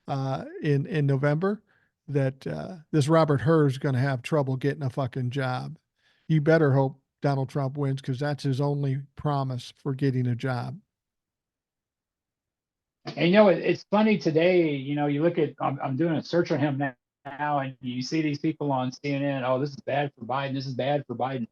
in November, that this Robert Hur is going to have trouble getting a fucking job. You better hope Donald Trump wins because that's his only promise for getting a job. And it's funny today. You look at I'm doing a search on him now, and you see these people on CNN. Oh, this is bad for Biden. This is bad for Biden.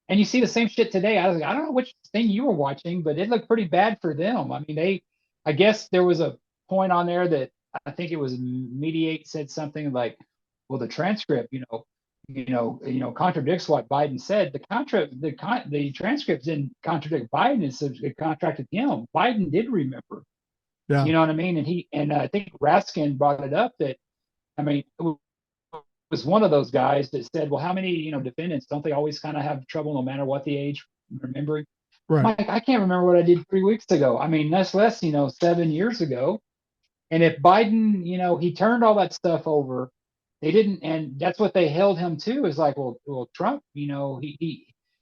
And you see the same shit today. I was like, I don't know which thing you were watching, but it looked pretty bad for them. I mean, I guess there was a point on there that I think it was Mediate said something like, well, the transcript, contradicts what Biden said. The transcript didn't contradict Biden. It contradicted him. Biden did remember. Yeah. You know what I mean? And I think Raskin brought it up that, I mean, it was one of those guys that said, well, how many, defendants, don't they always kind of have trouble no matter what the age, remembering? Right. Mike, I can't remember what I did 3 weeks ago. I mean, that's less, 7 years ago. And if Biden, he turned all that stuff over, they didn't, and that's what they held him to, is like, well, Trump, and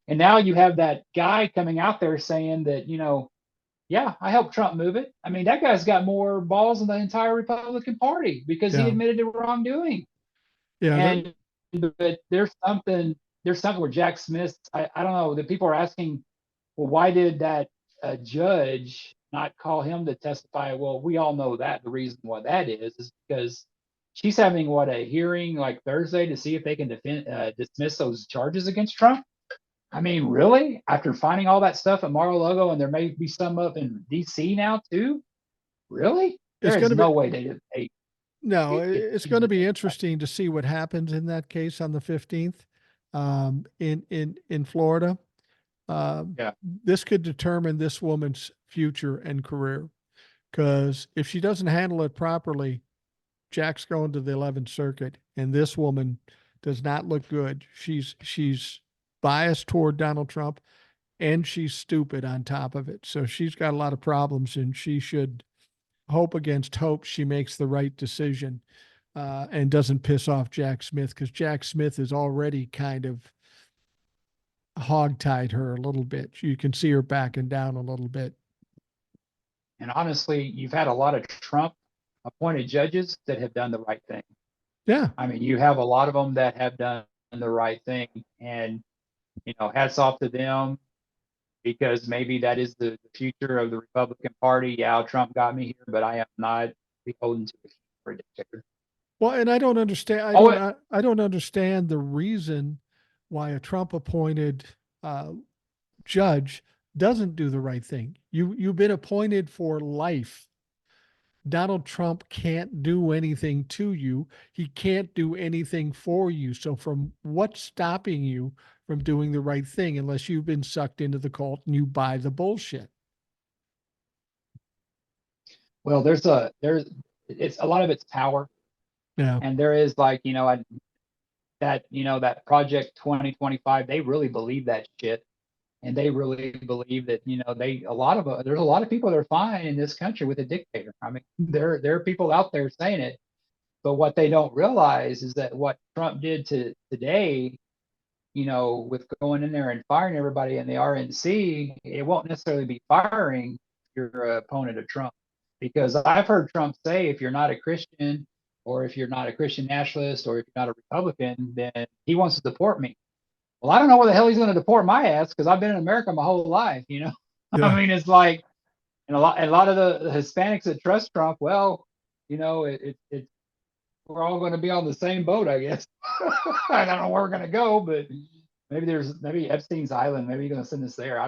now you have that guy coming out there saying that, yeah, I helped Trump move it. I mean, that guy's got more balls than the entire Republican Party because he Yeah. admitted to wrongdoing. Yeah. And but there's something where Jack Smith, I don't know, the people are asking, well, why did that judge not call him to testify? Well, we all know that the reason why that is because she's having a hearing like Thursday to see if they can dismiss those charges against Trump. I mean, really? After finding all that stuff at Mar-a-Lago, and there may be some up in D.C. now too? Really? There is no way they did. No, it's going to be interesting to see what happens in that case on the 15th in Florida. Yeah. This could determine this woman's future and career, because if she doesn't handle it properly, Jack's going to the 11th Circuit, and this woman does not look good. She's biased toward Donald Trump, and she's stupid on top of it. So she's got a lot of problems, and she should hope against hope she makes the right decision and doesn't piss off Jack Smith, because Jack Smith is already kind of hogtied her a little bit. You can see her backing down a little bit. And honestly, you've had a lot of Trump appointed judges that have done the right thing. Yeah. I mean, you have a lot of them that have done the right thing, and hats off to them, because maybe that is the future of the Republican Party. Yeah, Trump got me here, but I am not beholden to the king for a dictator. Well, and I don't understand. I don't understand the reason why a Trump appointed judge doesn't do the right thing. You've been appointed for life. Donald Trump can't do anything to you. He can't do anything for you. So from what's stopping you from doing the right thing, unless you've been sucked into the cult and you buy the bullshit? Well, it's a lot of it's power. Yeah. And there is that Project 2025, they really believe that shit. And they really believe that, there's a lot of people that are fine in this country with a dictator. I mean, there are people out there saying it, but what they don't realize is that what Trump did today, with going in there and firing everybody in the RNC, it won't necessarily be firing your opponent of Trump. Because I've heard Trump say, if you're not a Christian, or if you're not a Christian nationalist, or if you're not a Republican, then he wants to deport me. Well, I don't know where the hell he's going to deport my ass, because I've been in America my whole life, Yeah. I mean, it's like, and a lot of the Hispanics that trust Trump, well, we're all going to be on the same boat, I guess. I don't know where we're going to go, but maybe Epstein's Island, maybe he's going to send us there.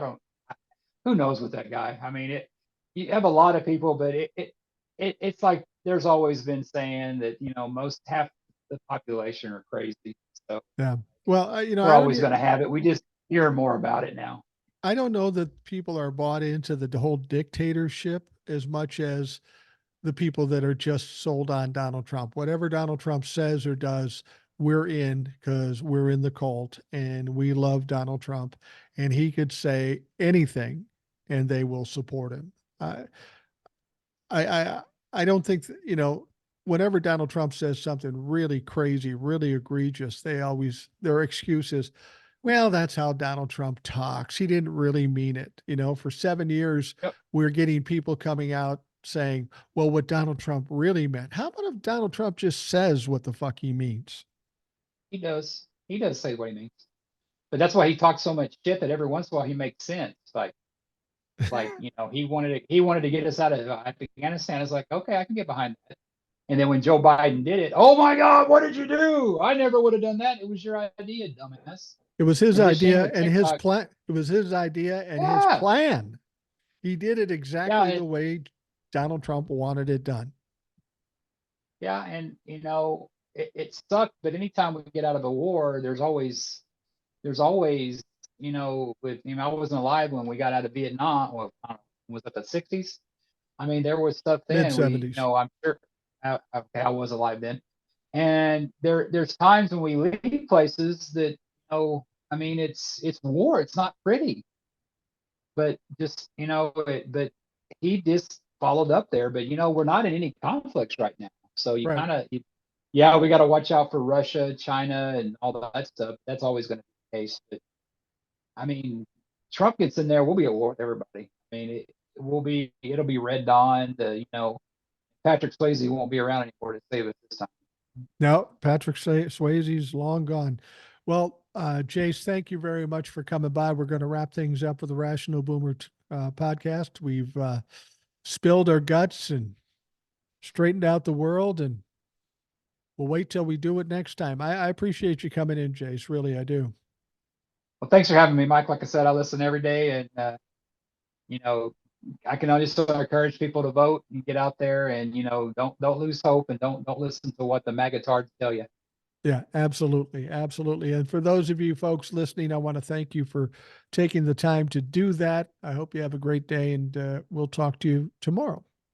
Who knows with that guy? I mean, you have a lot of people, but it's like there's always been saying that, most half the population are crazy. So yeah. Well, we're always going to have it. We just hear more about it now. I don't know that people are bought into the whole dictatorship as much as the people that are just sold on Donald Trump. Whatever Donald Trump says or does, we're in, because we're in the cult and we love Donald Trump, and he could say anything and they will support him. I don't think whenever Donald Trump says something really crazy, really egregious, their excuse is, well, that's how Donald Trump talks. He didn't really mean it. For 7 years, Yep. We're getting people coming out saying, well, what Donald Trump really meant. How about if Donald Trump just says what the fuck he means? He does say what he means. but that's why he talks so much shit that every once in a while he makes sense. Like he wanted to get us out of Afghanistan. It's like, okay, I can get behind that. And then when Joe Biden did it, oh my God, what did you do? I never would have done that. It was your idea, dumbass. It was his And just shame idea with and his TikTok. plan. It was his idea and his Yeah, plan. He did it yeah, exactly the way Donald Trump wanted it done. yeah, and it sucked. But anytime we get out of a war, there's always, I wasn't alive when we got out of Vietnam. Well, I don't know, was it the 60s? I mean, there was stuff Mid then. '70s. I'm sure. Okay, I was alive then, and there's times when we leave places that, I mean, it's war. It's not pretty, but just but he just followed up there. But we're not in any conflicts right now, so you Right. kind of, yeah, we got to watch out for Russia, China, and all that stuff. That's always going to be the case. But I mean, Trump gets in there, we'll be at war with everybody. I mean, it'll be Red Dawn. Patrick Swayze won't be around anymore to save us this time. No, Patrick Swayze's long gone. Well, Jace, thank you very much for coming by. We're going to wrap things up with the Rational Boomer podcast. We've spilled our guts and straightened out the world, and we'll wait till we do it next time. I appreciate you coming in, Jace. Really, I do. Well, thanks for having me, Mike. Like I said, I listen every day, and I can only just encourage people to vote and get out there, and don't lose hope, and don't listen to what the magatards tell you. Yeah, absolutely. Absolutely. And for those of you folks listening, I want to thank you for taking the time to do that. I hope you have a great day, and we'll talk to you tomorrow.